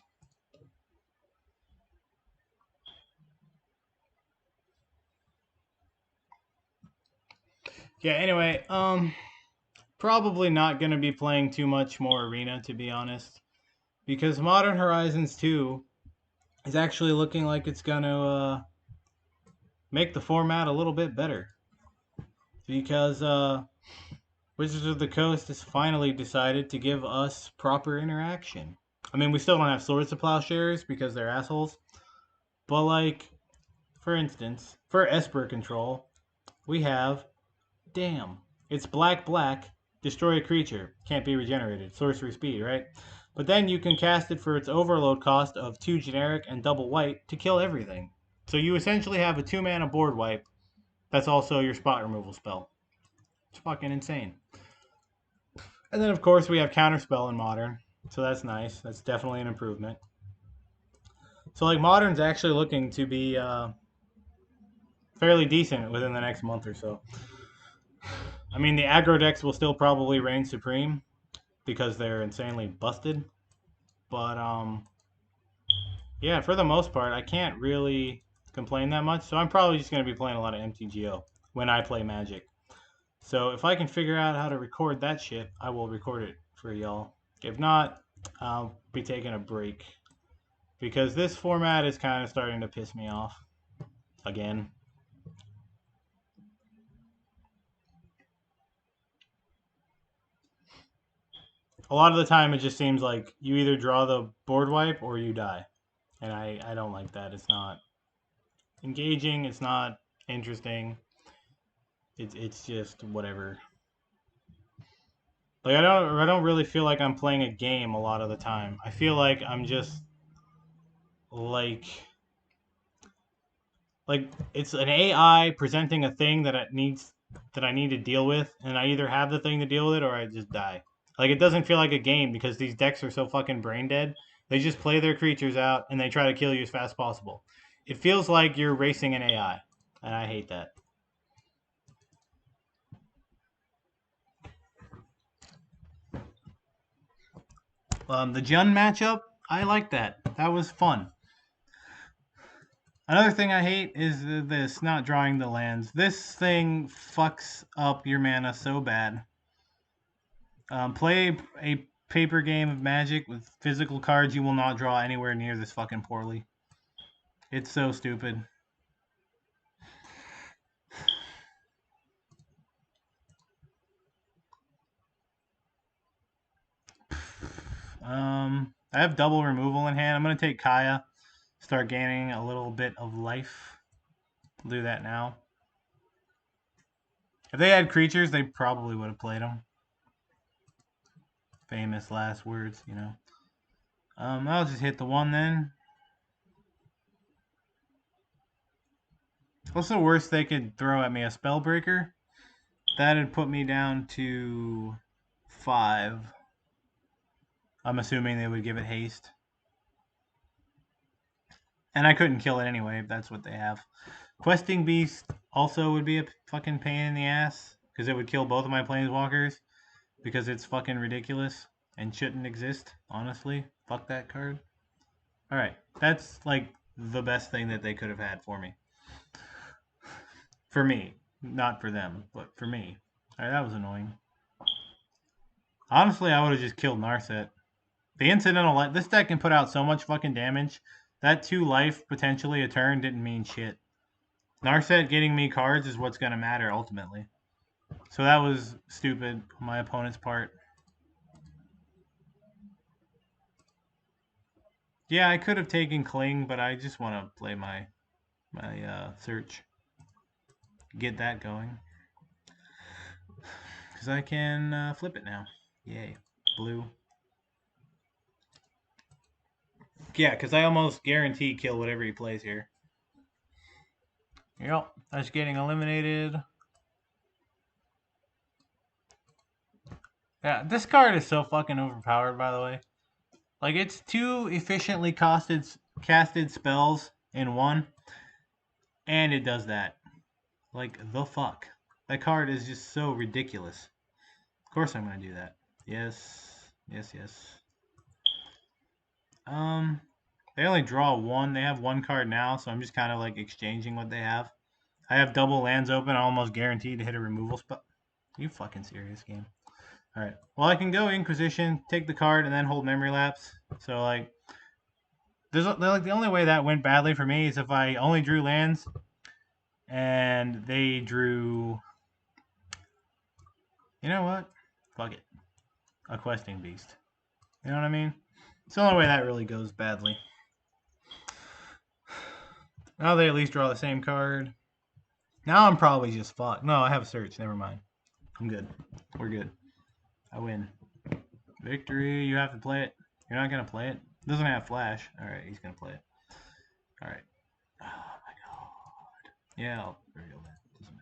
Yeah, anyway, probably not going to be playing too much more Arena, to be honest. Because Modern Horizons 2 is actually looking like it's going to make the format a little bit better. Because Wizards of the Coast has finally decided to give us proper interaction. I mean, we still don't have Swords to Plowshares because they're assholes. But, for instance, for Esper control, we have, damn, it's black, destroy a creature, can't be regenerated, sorcery speed, right? But then you can cast it for its overload cost of 2 generic and double white to kill everything. So you essentially have a 2 mana board wipe that's also your spot removal spell. It's fucking insane. And then, of course, we have Counterspell in Modern. So that's nice. That's definitely an improvement. So, Modern's actually looking to be fairly decent within the next month or so. I mean, the aggro decks will still probably reign supreme because they're insanely busted. But, yeah, for the most part, I can't really complain that much. So I'm probably just going to be playing a lot of MTGO when I play Magic. So if I can figure out how to record that shit, I will record it for y'all. If not, I'll be taking a break. Because this format is kind of starting to piss me off. Again. A lot of the time it just seems like you either draw the board wipe or you die. And I don't like that. It's not engaging. It's not interesting. It's just whatever. I don't really feel like I'm playing a game a lot of the time. I feel like I'm just it's an AI presenting a thing that I need to deal with, and I either have the thing to deal with it or I just die. It doesn't feel like a game because these decks are so fucking brain dead They just play their creatures out and they try to kill you as fast as possible. It feels like you're racing an AI, and I hate that. The Jun matchup, I like that. That was fun. Another thing I hate is this, not drawing the lands. This thing fucks up your mana so bad. Play a paper game of Magic with physical cards, you will not draw anywhere near this fucking poorly. It's so stupid. I have double removal in hand. I'm going to take Kaya. Start gaining a little bit of life. I'll do that now. If they had creatures, they probably would have played them. Famous last words, you know. I'll just hit the one then. What's the worst they could throw at me? A Spellbreaker? That'd put me down to 5. I'm assuming they would give it haste. And I couldn't kill it anyway, if that's what they have. Questing Beast also would be a fucking pain in the ass, because it would kill both of my Planeswalkers, because it's fucking ridiculous and shouldn't exist, honestly. Fuck that card. Alright, that's like the best thing that they could have had for me. For me. Not for them, but for me. Alright, that was annoying. Honestly, I would have just killed Narset. The incidental life. This deck can put out so much fucking damage. That 2 life, potentially a turn, didn't mean shit. Narset getting me cards is what's going to matter ultimately. So that was stupid on my opponent's part. Yeah, I could have taken Cling, but I just want to play my search. Get that going. Because I can flip it now. Yay. Blue. Yeah, because I almost guarantee kill whatever he plays here. Yep, that's getting eliminated. Yeah, this card is so fucking overpowered, by the way. Like, it's 2 efficiently casted spells in one, and it does that. Like, the fuck. That card is just so ridiculous. Of course I'm going to do that. Yes. Yes, yes. They only draw 1. They have 1 card now, so I'm just kind of, like, exchanging what they have. I have double lands open. I'm almost guaranteed to hit a removal spell. Are you fucking serious, game? Alright. Well, I can go Inquisition, take the card, and then hold Memory Lapse. So, like, like the only way that went badly for me is if I only drew lands and they drew. You know what? Fuck it. A Questing Beast. You know what I mean? It's the only way that really goes badly. Now they at least draw the same card. Now I'm probably just fucked. No, I have a search. Never mind. I'm good. We're good. I win. Victory. You have to play it. You're not going to play it? Doesn't have flash. Alright, he's going to play it. Alright. Oh my god. Yeah, I'll reveal that. Doesn't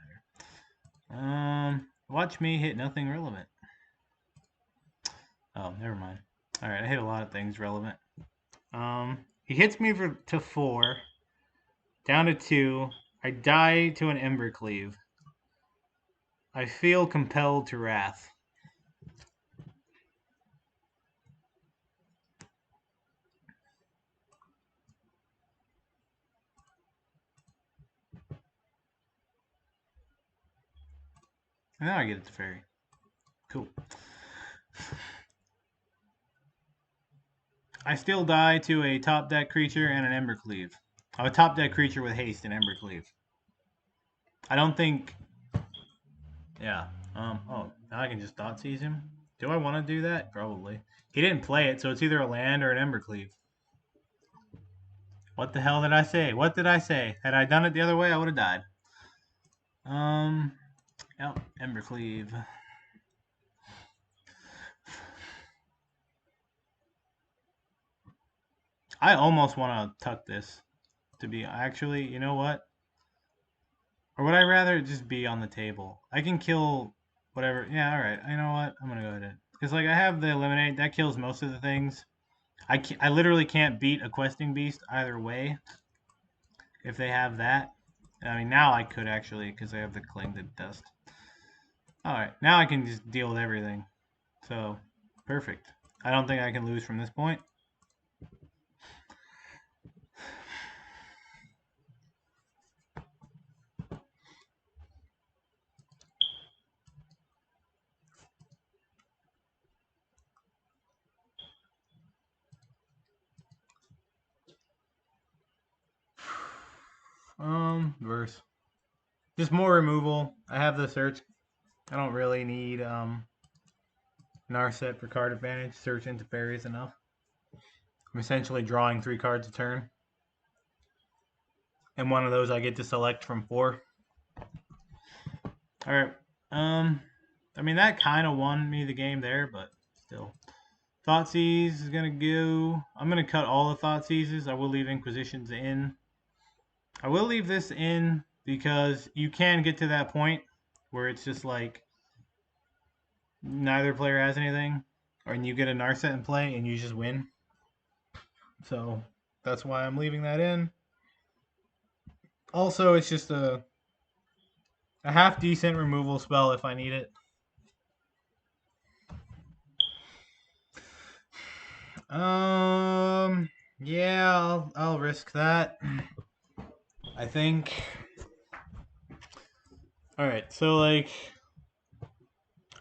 matter. Watch me hit nothing relevant. Oh, never mind. Alright, I hit a lot of things relevant. He hits me to 4. Down to 2. I die to an Embercleave. I feel compelled to wrath. And now I get it to fairy. Cool. I still die to a top deck creature and an Embercleave. I'm a top deck creature with haste and Embercleave. I don't think. Yeah. Oh, now I can just dot seize him. Do I want to do that? Probably. He didn't play it, so it's either a land or an Embercleave. What the hell did I say? What did I say? Had I done it the other way, I would have died. Yep, Embercleave. I almost want to tuck this. To be actually, you know what? Or would I rather just be on the table? I can kill whatever. Yeah, all right. You know what? I'm gonna go ahead. Because like I have the eliminate that kills most of the things. I literally can't beat a questing beast either way if they have that. I mean, now I could actually because I have the cling to dust. Alright, now I can just deal with everything. So, perfect. I don't think I can lose from this point. Verse. Just more removal. I have the search. I don't really need Narset for card advantage. Search into fairy is enough. I'm essentially drawing 3 cards a turn. And one of those I get to select from 4. Alright. I mean, that kind of won me the game there, but still. Thoughtseize is going to go. I'm going to cut all the Thoughtseizes. I will leave Inquisitions in. I will leave this in because you can get to that point where it's just like neither player has anything, or you get a Narset in play and you just win. So that's why I'm leaving that in. Also, it's just a half decent removal spell if I need it. Yeah, I'll risk that. I think. All right, so like,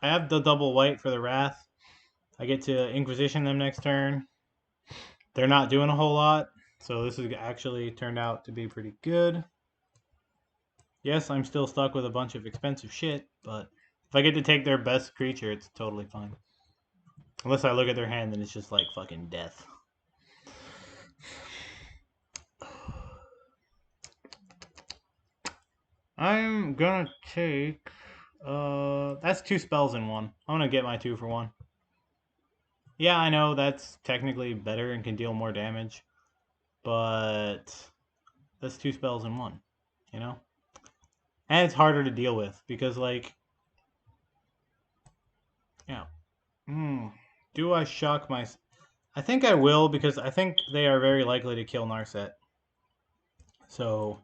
I have the double white for the Wrath. I get to Inquisition them next turn. They're not doing a whole lot, so this has actually turned out to be pretty good. Yes, I'm still stuck with a bunch of expensive shit, but if I get to take their best creature, it's totally fine. Unless I look at their hand and it's just like fucking death. I'm gonna take that's 2 spells in one. I'm gonna get my 2 for 1. Yeah, I know that's technically better and can deal more damage, but that's 2 spells in one, you know? And it's harder to deal with because like yeah. Do I shock my I think I will because I think they are very likely to kill Narset. So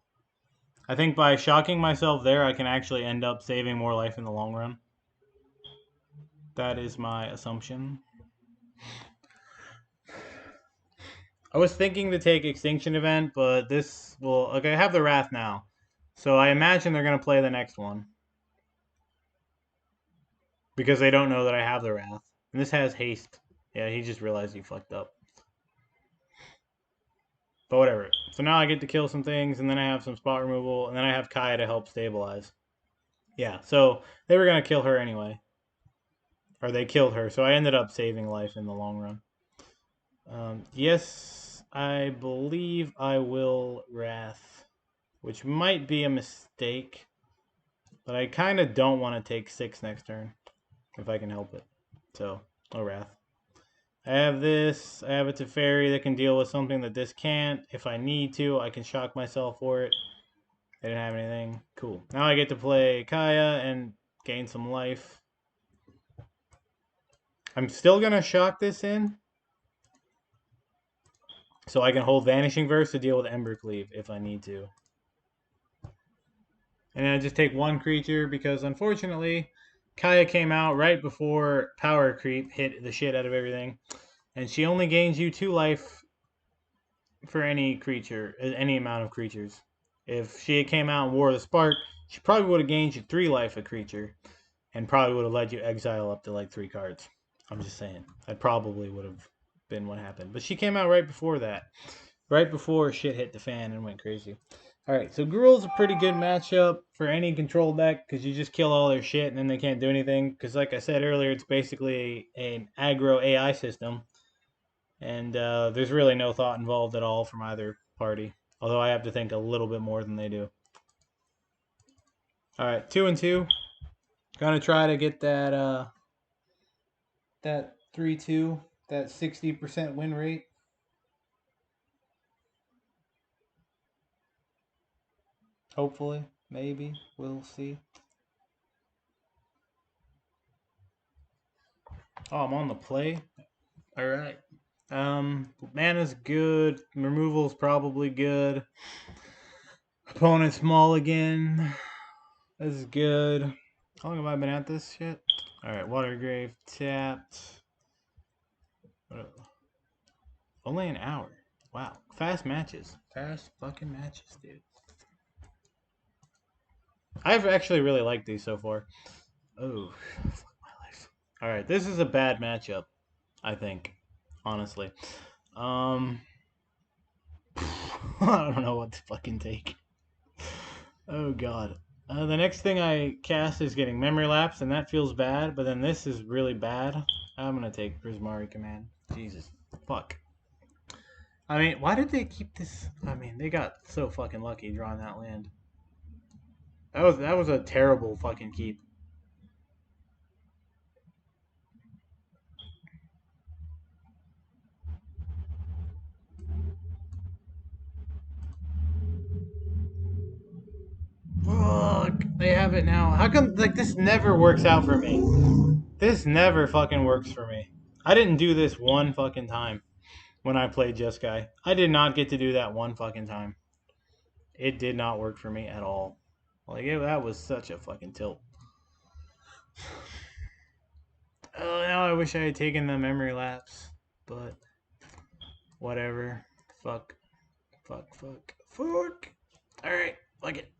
I think by shocking myself there, I can actually end up saving more life in the long run. That is my assumption. I was thinking to take Extinction Event, but this will... Okay, I have the Wrath now. So I imagine they're going to play the next one. Because they don't know that I have the Wrath. And this has haste. Yeah, he just realized he fucked up. But whatever. So now I get to kill some things, and then I have some spot removal, and then I have Kaya to help stabilize. Yeah, so they were going to kill her anyway. Or they killed her, so I ended up saving life in the long run. Yes, I believe I will Wrath, which might be a mistake, but I kind of don't want to take 6 next turn, if I can help it. So, I'll Wrath. I have this, I have a Teferi that can deal with something that this can't. If I need to, I can shock myself for it. They didn't have anything. Cool. Now I get to play Kaya and gain some life. I'm still going to shock this in, so I can hold Vanishing Verse to deal with Embercleave if I need to. And then I just take 1 creature because, unfortunately, Kaya came out right before Power Creep hit the shit out of everything. And she only gains you 2 life for any creature, any amount of creatures. If she came out and wore the Spark, she probably would have gained you 3 life a creature. And probably would have let you exile up to like 3 cards. I'm just saying. That probably would have been what happened. But she came out right before that. Right before shit hit the fan and went crazy. Alright, so Gruul's a pretty good matchup for any control deck because you just kill all their shit and then they can't do anything. Because like I said earlier, it's basically an aggro AI system. And there's really no thought involved at all from either party. Although I have to think a little bit more than they do. Alright, 2 and 2. Gonna try to get that that 3-2, that 60% win rate. Hopefully, maybe, we'll see. Oh, I'm on the play. All right. Mana's good. Removal's probably good. Opponent small again. This is good. How long have I been at this shit? Alright, Watergrave tapped. Only an hour. Wow. Fast matches. Fast fucking matches, dude. I've actually really liked these so far. Oh, fuck my life. Alright, this is a bad matchup, I think. Honestly. I don't know what to fucking take. Oh god. The next thing I cast is getting memory lapse, and that feels bad, but then this is really bad. I'm gonna take Prismari Command. Jesus. Fuck. I mean, why did they keep this? I mean, they got so fucking lucky drawing that land. That was a terrible fucking keep. Fuck. They have it now. How come like this never works out for me? This never fucking works for me. I didn't do this one fucking time when I played Jeskai. I did not get to do that one fucking time. It did not work for me at all. Like that was such a fucking tilt. Oh, now I wish I had taken the memory lapse, but whatever. Fuck. Fuck. Fuck. Fuck. All right. Fuck it.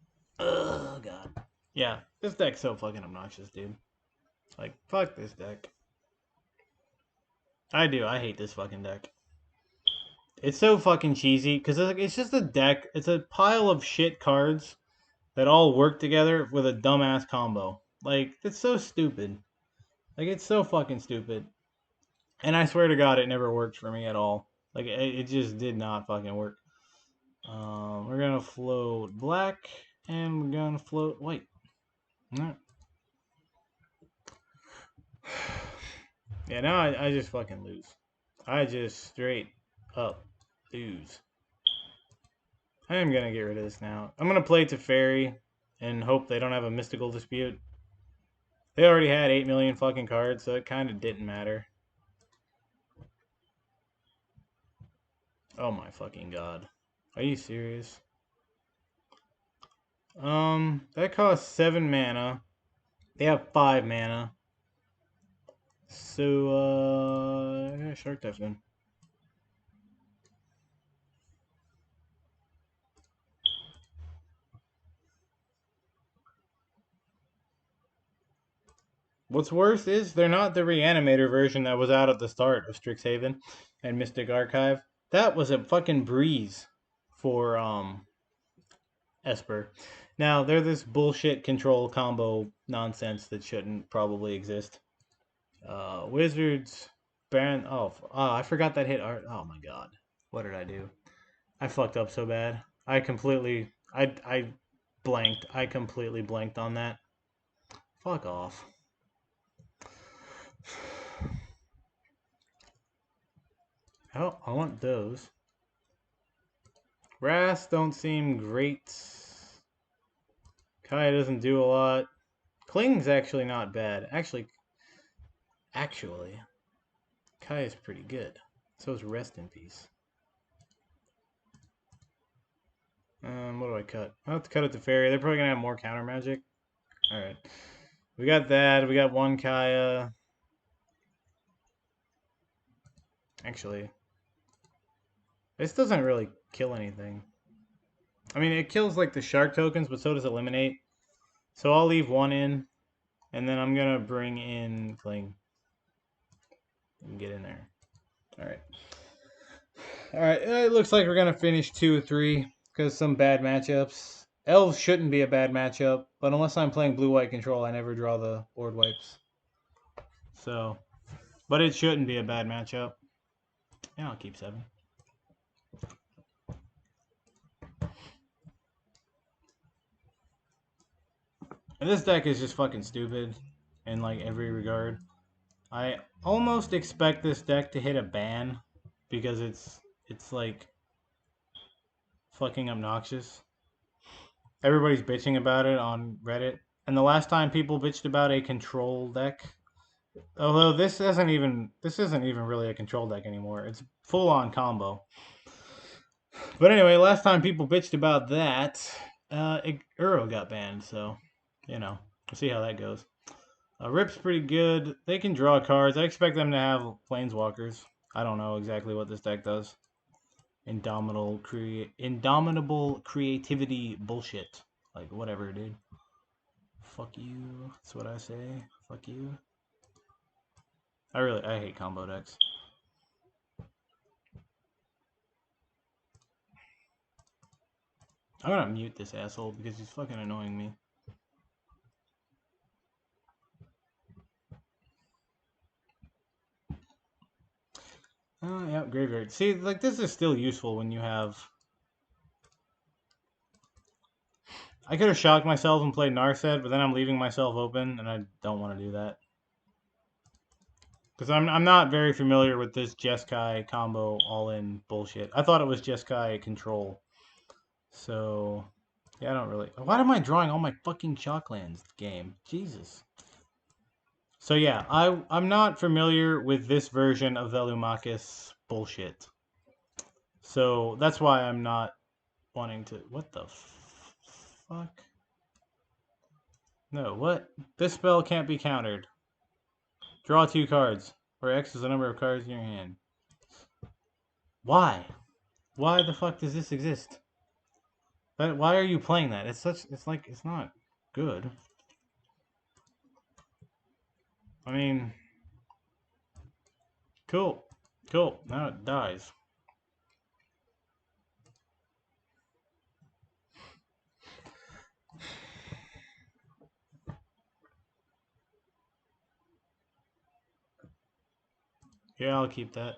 Oh god. Yeah, this deck's so fucking obnoxious, dude. Like, fuck this deck. I do. I hate this fucking deck. It's so fucking cheesy because it's just a deck. It's a pile of shit cards that all work together with a dumbass combo. Like, it's so stupid. Like, it's so fucking stupid. And I swear to God, it never worked for me at all. Like, it just did not fucking work. We're gonna float black, and we're gonna float white. Alright. Yeah, now I just fucking lose. I just straight up lose. I am gonna get rid of this now. I'm gonna play Teferi and hope they don't have a mystical dispute. They already had 8 million fucking cards, so it kind of didn't matter. Oh my fucking god. Are you serious? That costs 7 mana. They have 5 mana. So, yeah, Shark Type's in. What's worse is they're not the Reanimator version that was out at the start of Strixhaven and Mystic Archive. That was a fucking breeze for Esper. Now they're this bullshit control combo nonsense that shouldn't probably exist. Wizards, Baron. Oh, I forgot that hit art. Oh my god, what did I do? I fucked up so bad. I blanked. I completely blanked on that. Fuck off. Oh, I want those. Wraths don't seem great. Kaya doesn't do a lot. Kling's actually not bad. Actually, Kaya's pretty good. So is Rest in Peace. What do I cut? I'll have to cut it to Fairy. They're probably gonna have more counter magic. Alright. We got that. We got one Kaya. Actually, this doesn't really kill anything. I mean, it kills like the shark tokens, but so does Eliminate. So I'll leave one in, and then I'm gonna bring in Kling. And get in there. Alright. Alright, it looks like we're gonna finish 2 or 3 because some bad matchups. Elves shouldn't be a bad matchup, but unless I'm playing blue-white control, I never draw the board wipes. So, but it shouldn't be a bad matchup. Yeah, I'll keep 7. And this deck is just fucking stupid in like every regard. I almost expect this deck to hit a ban because it's like fucking obnoxious. Everybody's bitching about it on Reddit. And the last time people bitched about a control deck Although this isn't even really a control deck anymore. It's full on combo. But anyway, last time people bitched about that, Uro got banned. So, you know, we'll see how that goes. Rip's pretty good. They can draw cards. I expect them to have planeswalkers. I don't know exactly what this deck does. Indomitable creativity bullshit. Like whatever, dude. Fuck you. That's what I say. Fuck you. I hate combo decks. I'm gonna mute this asshole because he's fucking annoying me. Oh, yeah, graveyard. See, like, this is still useful when you have... I could have shocked myself and played Narset, but then I'm leaving myself open, and I don't want to do that. Because I'm not very familiar with this Jeskai combo all-in bullshit. I thought it was Jeskai control. So, yeah, I don't really... Why am I drawing all my fucking Chalklands game? Jesus. So yeah, I'm not familiar with this version of Velumachus bullshit. So that's why I'm not wanting to... What the fuck? No, what? This spell can't be countered. Draw 2 cards, where X is the number of cards in your hand. Why? Why the fuck does this exist? Why are you playing that? It's not good. I mean, cool. Cool. Now it dies. Yeah, I'll keep that.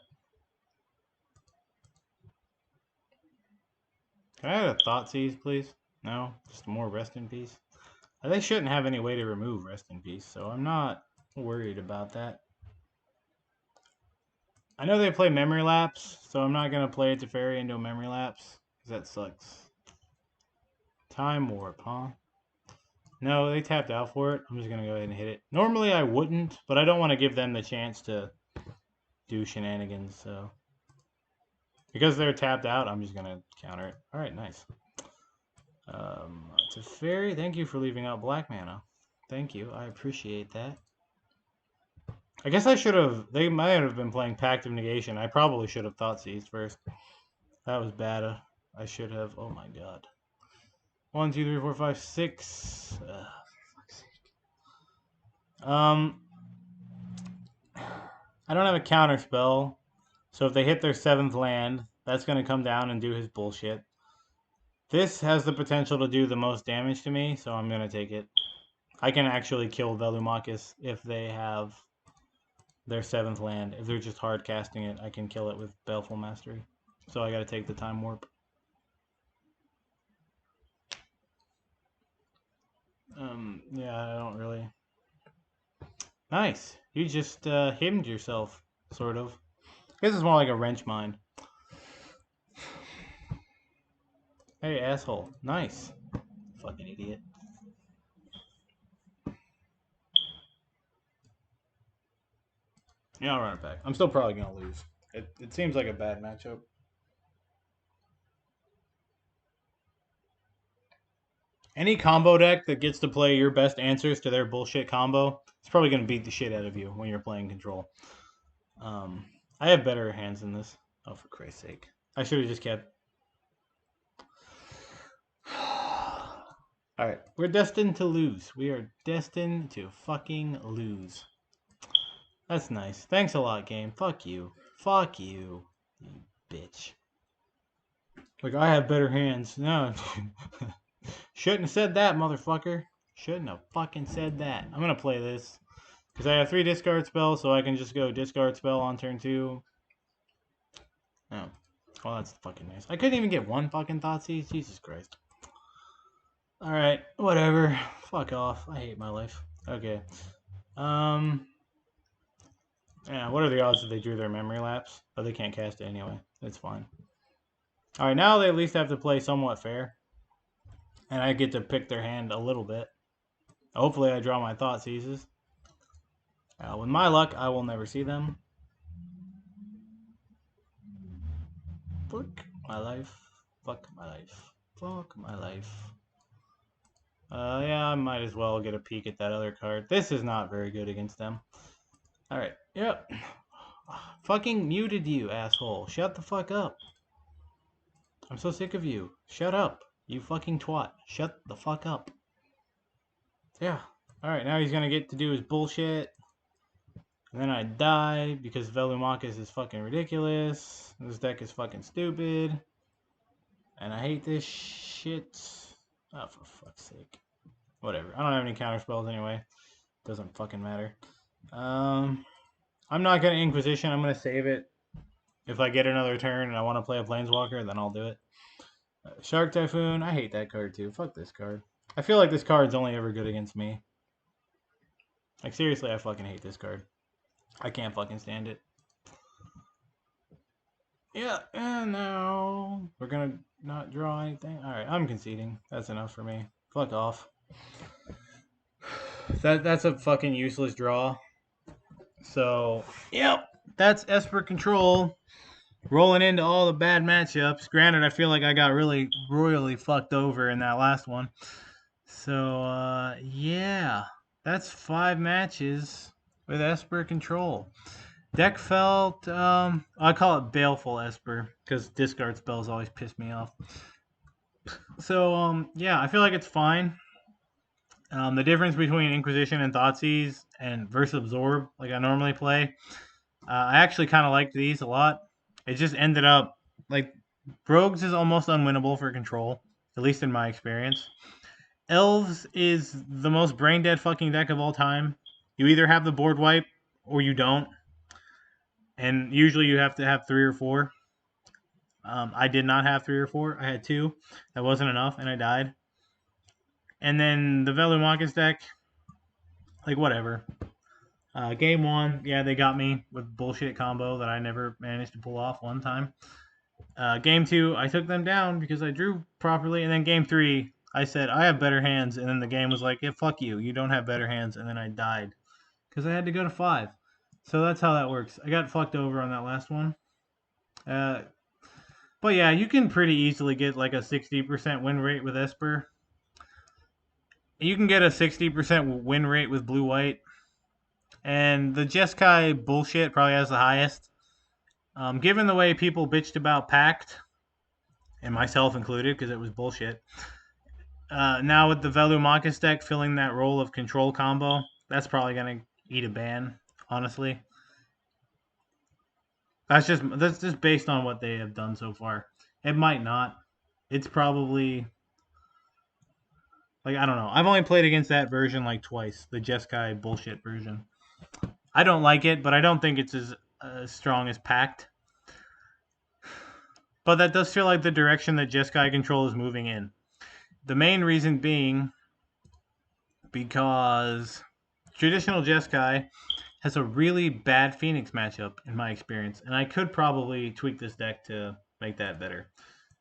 Can I have a Thoughtseize, please? No? Just more Rest in Peace? They shouldn't have any way to remove Rest in Peace, so I'm not worried about that. I know they play Memory Lapse, so I'm not going to play Teferi into a Memory Lapse, because that sucks. Time Warp, huh? No, they tapped out for it. I'm just going to go ahead and hit it. Normally I wouldn't, but I don't want to give them the chance to do shenanigans, so... Because they're tapped out, I'm just going to counter it. Alright, nice. Teferi, thank you for leaving out black mana. Thank you, I appreciate that. I guess I should have... They might have been playing Pact of Negation. I probably should have Thoughtseize first. That was bad. I should have... Oh my god. 1, 2, 3, 4, 5, 6. I don't have a counter spell. So if they hit their 7th land, that's going to come down and do his bullshit. This has the potential to do the most damage to me, so I'm going to take it. I can actually kill Velumachus if they have their 7th land. If they're just hard casting it, I can kill it with Baleful Mastery. So I gotta take the Time Warp. Yeah, I don't really... Nice. You just himmed yourself, sort of. This is more like a Wrench Mine. Hey, asshole. Nice. Fucking idiot. Yeah, I'll run it back. I'm still probably gonna lose. It seems like a bad matchup. Any combo deck that gets to play your best answers to their bullshit combo, it's probably going to beat the shit out of you when you're playing control. I have better hands than this. Oh, for Christ's sake. I should have just kept... Alright, we're destined to lose. We are destined to fucking lose. That's nice. Thanks a lot, game. Fuck you. Fuck you, you bitch. Like, I have better hands. No. Shouldn't have said that, motherfucker. Shouldn't have fucking said that. I'm gonna play this. Because I have 3 discard spells, so I can just go discard spell on turn 2. Oh. Well, that's fucking nice. I couldn't even get 1 fucking Thoughtseize? Jesus Christ. Alright, whatever. Fuck off. I hate my life. Okay. Yeah, what are the odds that they drew their Memory Lapse? Oh, they can't cast it anyway. It's fine. Alright, now they at least have to play somewhat fair. And I get to pick their hand a little bit. Hopefully I draw my Thoughtseizes. With my luck, I will never see them. Fuck my life. Fuck my life. Fuck my life. Yeah, I might as well get a peek at that other card. This is not very good against them. Alright, yep. Fucking muted you, asshole. Shut the fuck up. I'm so sick of you. Shut up. You fucking twat. Shut the fuck up. Yeah. Alright, now he's gonna get to do his bullshit. And then I die because Velumachus is fucking ridiculous. This deck is fucking stupid. And I hate this shit. Oh, for fuck's sake. Whatever. I don't have any counter spells anyway. Doesn't fucking matter. I'm not gonna Inquisition. I'm gonna save it. If I get another turn and I want to play a Planeswalker, then I'll do it. Shark Typhoon. I hate that card too. Fuck this card. I feel like this card's only ever good against me. Like, seriously, I fucking hate this card. I can't fucking stand it. Yeah, and now we're gonna not draw anything. Alright, I'm conceding. That's enough for me. Fuck off. That's a fucking useless draw. So, yep, that's Esper Control. Rolling into all the bad matchups. Granted, I feel like I got really royally fucked over in that last one. So, yeah. That's 5 matches with Esper Control. Deck felt, I call it Baleful Esper, because discard spells always piss me off. So, yeah, I feel like it's fine. The difference between Inquisition and Thoughtseize and versus Absorb, like I normally play, I actually kind of liked these a lot. It just ended up, like, Rogues is almost unwinnable for control, at least in my experience. Elves is the most brain-dead fucking deck of all time. You either have the board wipe or you don't. And usually you have to have 3 or 4. I did not have 3 or 4. I had 2. That wasn't enough, and I died. And then the Velumachus deck, like, whatever. Game 1, yeah, they got me with bullshit combo that I never managed to pull off one time. Game 2, I took them down because I drew properly. And then Game 3, I said, I have better hands. And then the game was like, yeah, fuck you. You don't have better hands. And then I died because I had to go to 5. So that's how that works. I got fucked over on that last one. But yeah, you can pretty easily get like a 60% win rate with Esper. You can get a 60% win rate with blue-white. And the Jeskai bullshit probably has the highest. Given the way people bitched about Pact, and myself included, because it was bullshit. Now with the Velumachus deck filling that role of control combo, that's probably going to eat a ban, honestly. That's just based on what they have done so far. It might not. It's probably, like, I don't know. I've only played against that version like twice, the Jeskai bullshit version. I don't like it, but I don't think it's as strong as Pact. But that does feel like the direction that Jeskai Control is moving in. The main reason being because traditional Jeskai has a really bad Phoenix matchup, in my experience. And I could probably tweak this deck to make that better.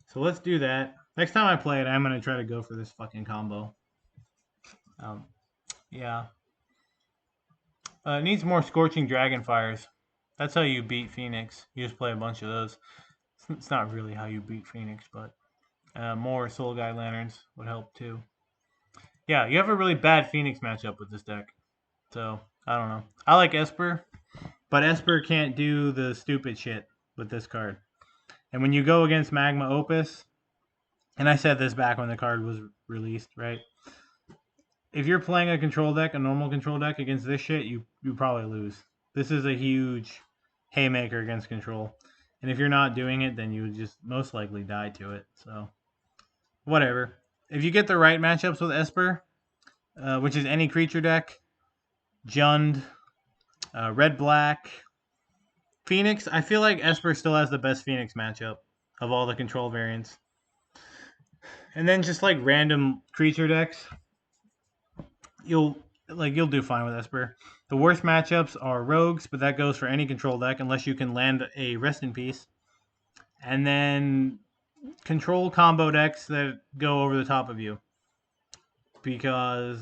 So let's do that. Next time I play it, I'm going to try to go for this fucking combo. Yeah. It needs more Scorching Dragonfires. That's how you beat Phoenix. You just play a bunch of those. It's not really how you beat Phoenix, but more Soul Guide Lanterns would help too. Yeah, you have a really bad Phoenix matchup with this deck. So, I don't know. I like Esper, but Esper can't do the stupid shit with this card. And when you go against Magma Opus, and I said this back when the card was released, right? If you're playing a control deck, a normal control deck against this shit, you probably lose. This is a huge haymaker against control. And if you're not doing it, then you would just most likely die to it. So, whatever. If you get the right matchups with Esper, which is any creature deck, Jund, red-black, Phoenix, I feel like Esper still has the best Phoenix matchup of all the control variants. And then just like random creature decks, you'll do fine with Esper. The worst matchups are Rogues, but that goes for any control deck unless you can land a Rest in Peace. And then control combo decks that go over the top of you. Because,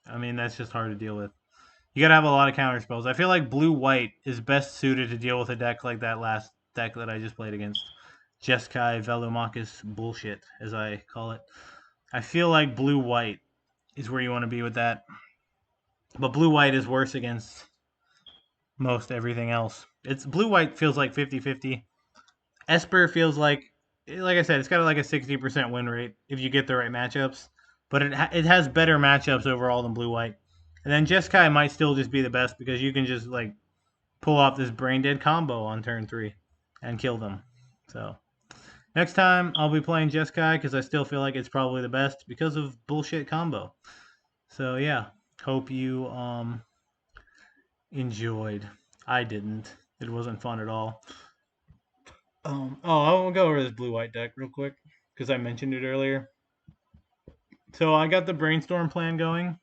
I mean, that's just hard to deal with. You gotta have a lot of counter spells. I feel like blue-white is best suited to deal with a deck like that last deck that I just played against. Jeskai Velumachus bullshit, as I call it. I feel like blue-white is where you want to be with that. But blue-white is worse against most everything else. It's blue-white feels like 50-50. Esper feels like I said, it's got like a 60% win rate if you get the right matchups. But it has better matchups overall than blue-white. And then Jeskai might still just be the best because you can just like pull off this brain dead combo on turn 3 and kill them. So next time I'll be playing Jeskai because I still feel like it's probably the best because of bullshit combo. So yeah, hope you enjoyed. I didn't. It wasn't fun at all. I'll go over this blue-white deck real quick because I mentioned it earlier. So I got the brainstorm plan going,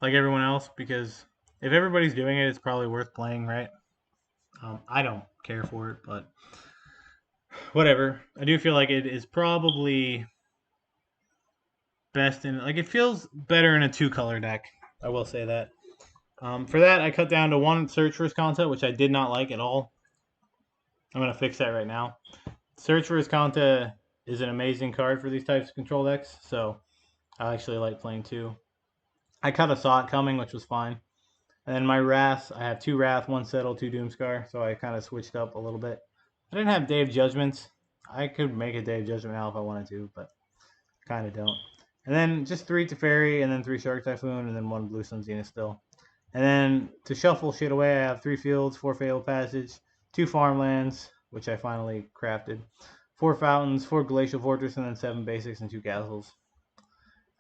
like everyone else, because if everybody's doing it, it's probably worth playing, right? I don't care for it, but whatever. I do feel like it is probably best in, like, it feels better in a 2-color deck. I will say that. For that, I cut down to 1 Search for Esconta, which I did not like at all. I'm going to fix that right now. Search for Esconta is an amazing card for these types of control decks, so I actually like playing 2. I kind of saw it coming, which was fine. And then my Wrath, I have 2 Wrath, 1 Settle, 2 Doomscar, so I kind of switched up a little bit. I didn't have Day of Judgments. I could make a Day of Judgment now if I wanted to, but kind of don't. And then just 3 Teferi, and then 3 Shark Typhoon, and then 1 Blue Sun Zenith still. And then to shuffle shit away, I have 3 Fields, 4 Fatal Passage, 2 Farmlands, which I finally crafted, 4 Fountains, 4 Glacial Fortress, and then 7 Basics and 2 Castles.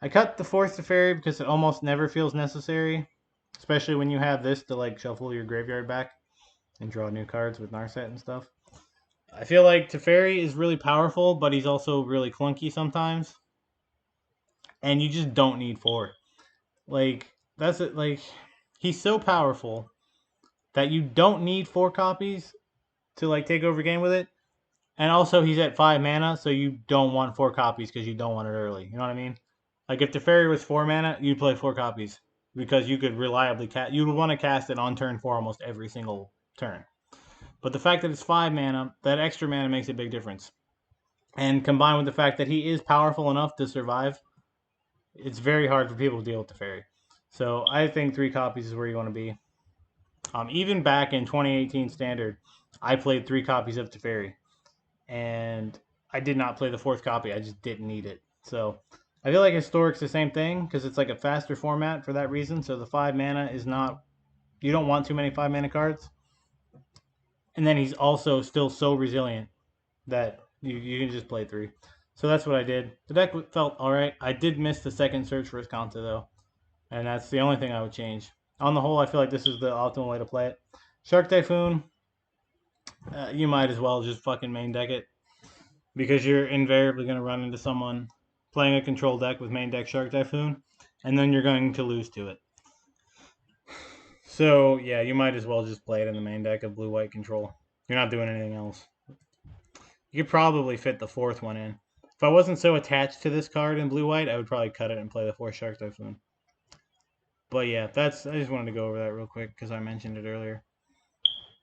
I cut the 4th Teferi because it almost never feels necessary, especially when you have this to like shuffle your graveyard back and draw new cards with Narset and stuff. I feel like Teferi is really powerful, but he's also really clunky sometimes. And you just don't need 4. Like, that's it. Like, he's so powerful that you don't need 4 copies to like take over game with it. And also he's at 5 mana, so you don't want 4 copies because you don't want it early. You know what I mean? Like if Teferi was 4 mana, you'd play 4 copies because you could reliably cast. You would want to cast it on turn 4 almost every single turn. But the fact that it's 5 mana, that extra mana makes a big difference. And combined with the fact that he is powerful enough to survive, it's very hard for people to deal with Teferi. So I think 3 copies is where you want to be. Even back in 2018 Standard, I played 3 copies of Teferi. And I did not play the 4th copy. I just didn't need it. So I feel like Historic's the same thing because it's like a faster format for that reason. So the 5 mana is not... You don't want too many 5 mana cards. And then he's also still so resilient that you can just play 3. So that's what I did. The deck felt alright. I did miss the 2nd Search for Esconta though. And that's the only thing I would change. On the whole, I feel like this is the optimal way to play it. Shark Typhoon, you might as well just fucking main deck it. Because you're invariably going to run into someone playing a control deck with main deck Shark Typhoon. And then you're going to lose to it. So, yeah, you might as well just play it in the main deck of blue-white control. You're not doing anything else. You could probably fit the 4th one in. If I wasn't so attached to this card in blue-white, I would probably cut it and play the 4th Shark Typhoon. But yeah, I just wanted to go over that real quick because I mentioned it earlier.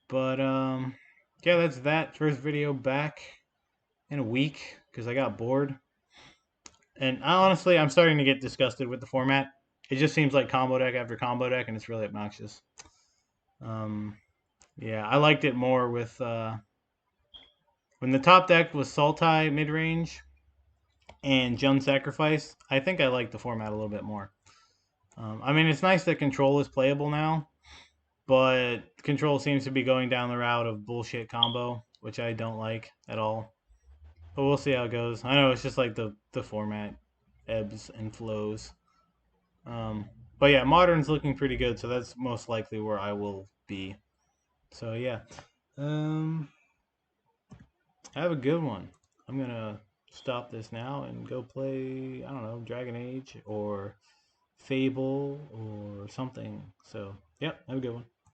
But yeah, that's that. First video back in a week because I got bored. And honestly, I'm starting to get disgusted with the format. It just seems like combo deck after combo deck, and it's really obnoxious. Yeah, I liked it more with when the top deck was Sultai mid-range and Jund Sacrifice. I think I like the format a little bit more. I mean, it's nice that Control is playable now, but Control seems to be going down the route of bullshit combo, which I don't like at all. But we'll see how it goes. I know it's just like the format ebbs and flows. But yeah, Modern's looking pretty good, so that's most likely where I will be. So yeah. Have a good one. I'm gonna stop this now and go play, I don't know, Dragon Age or Fable or something. So, yep, have a good one.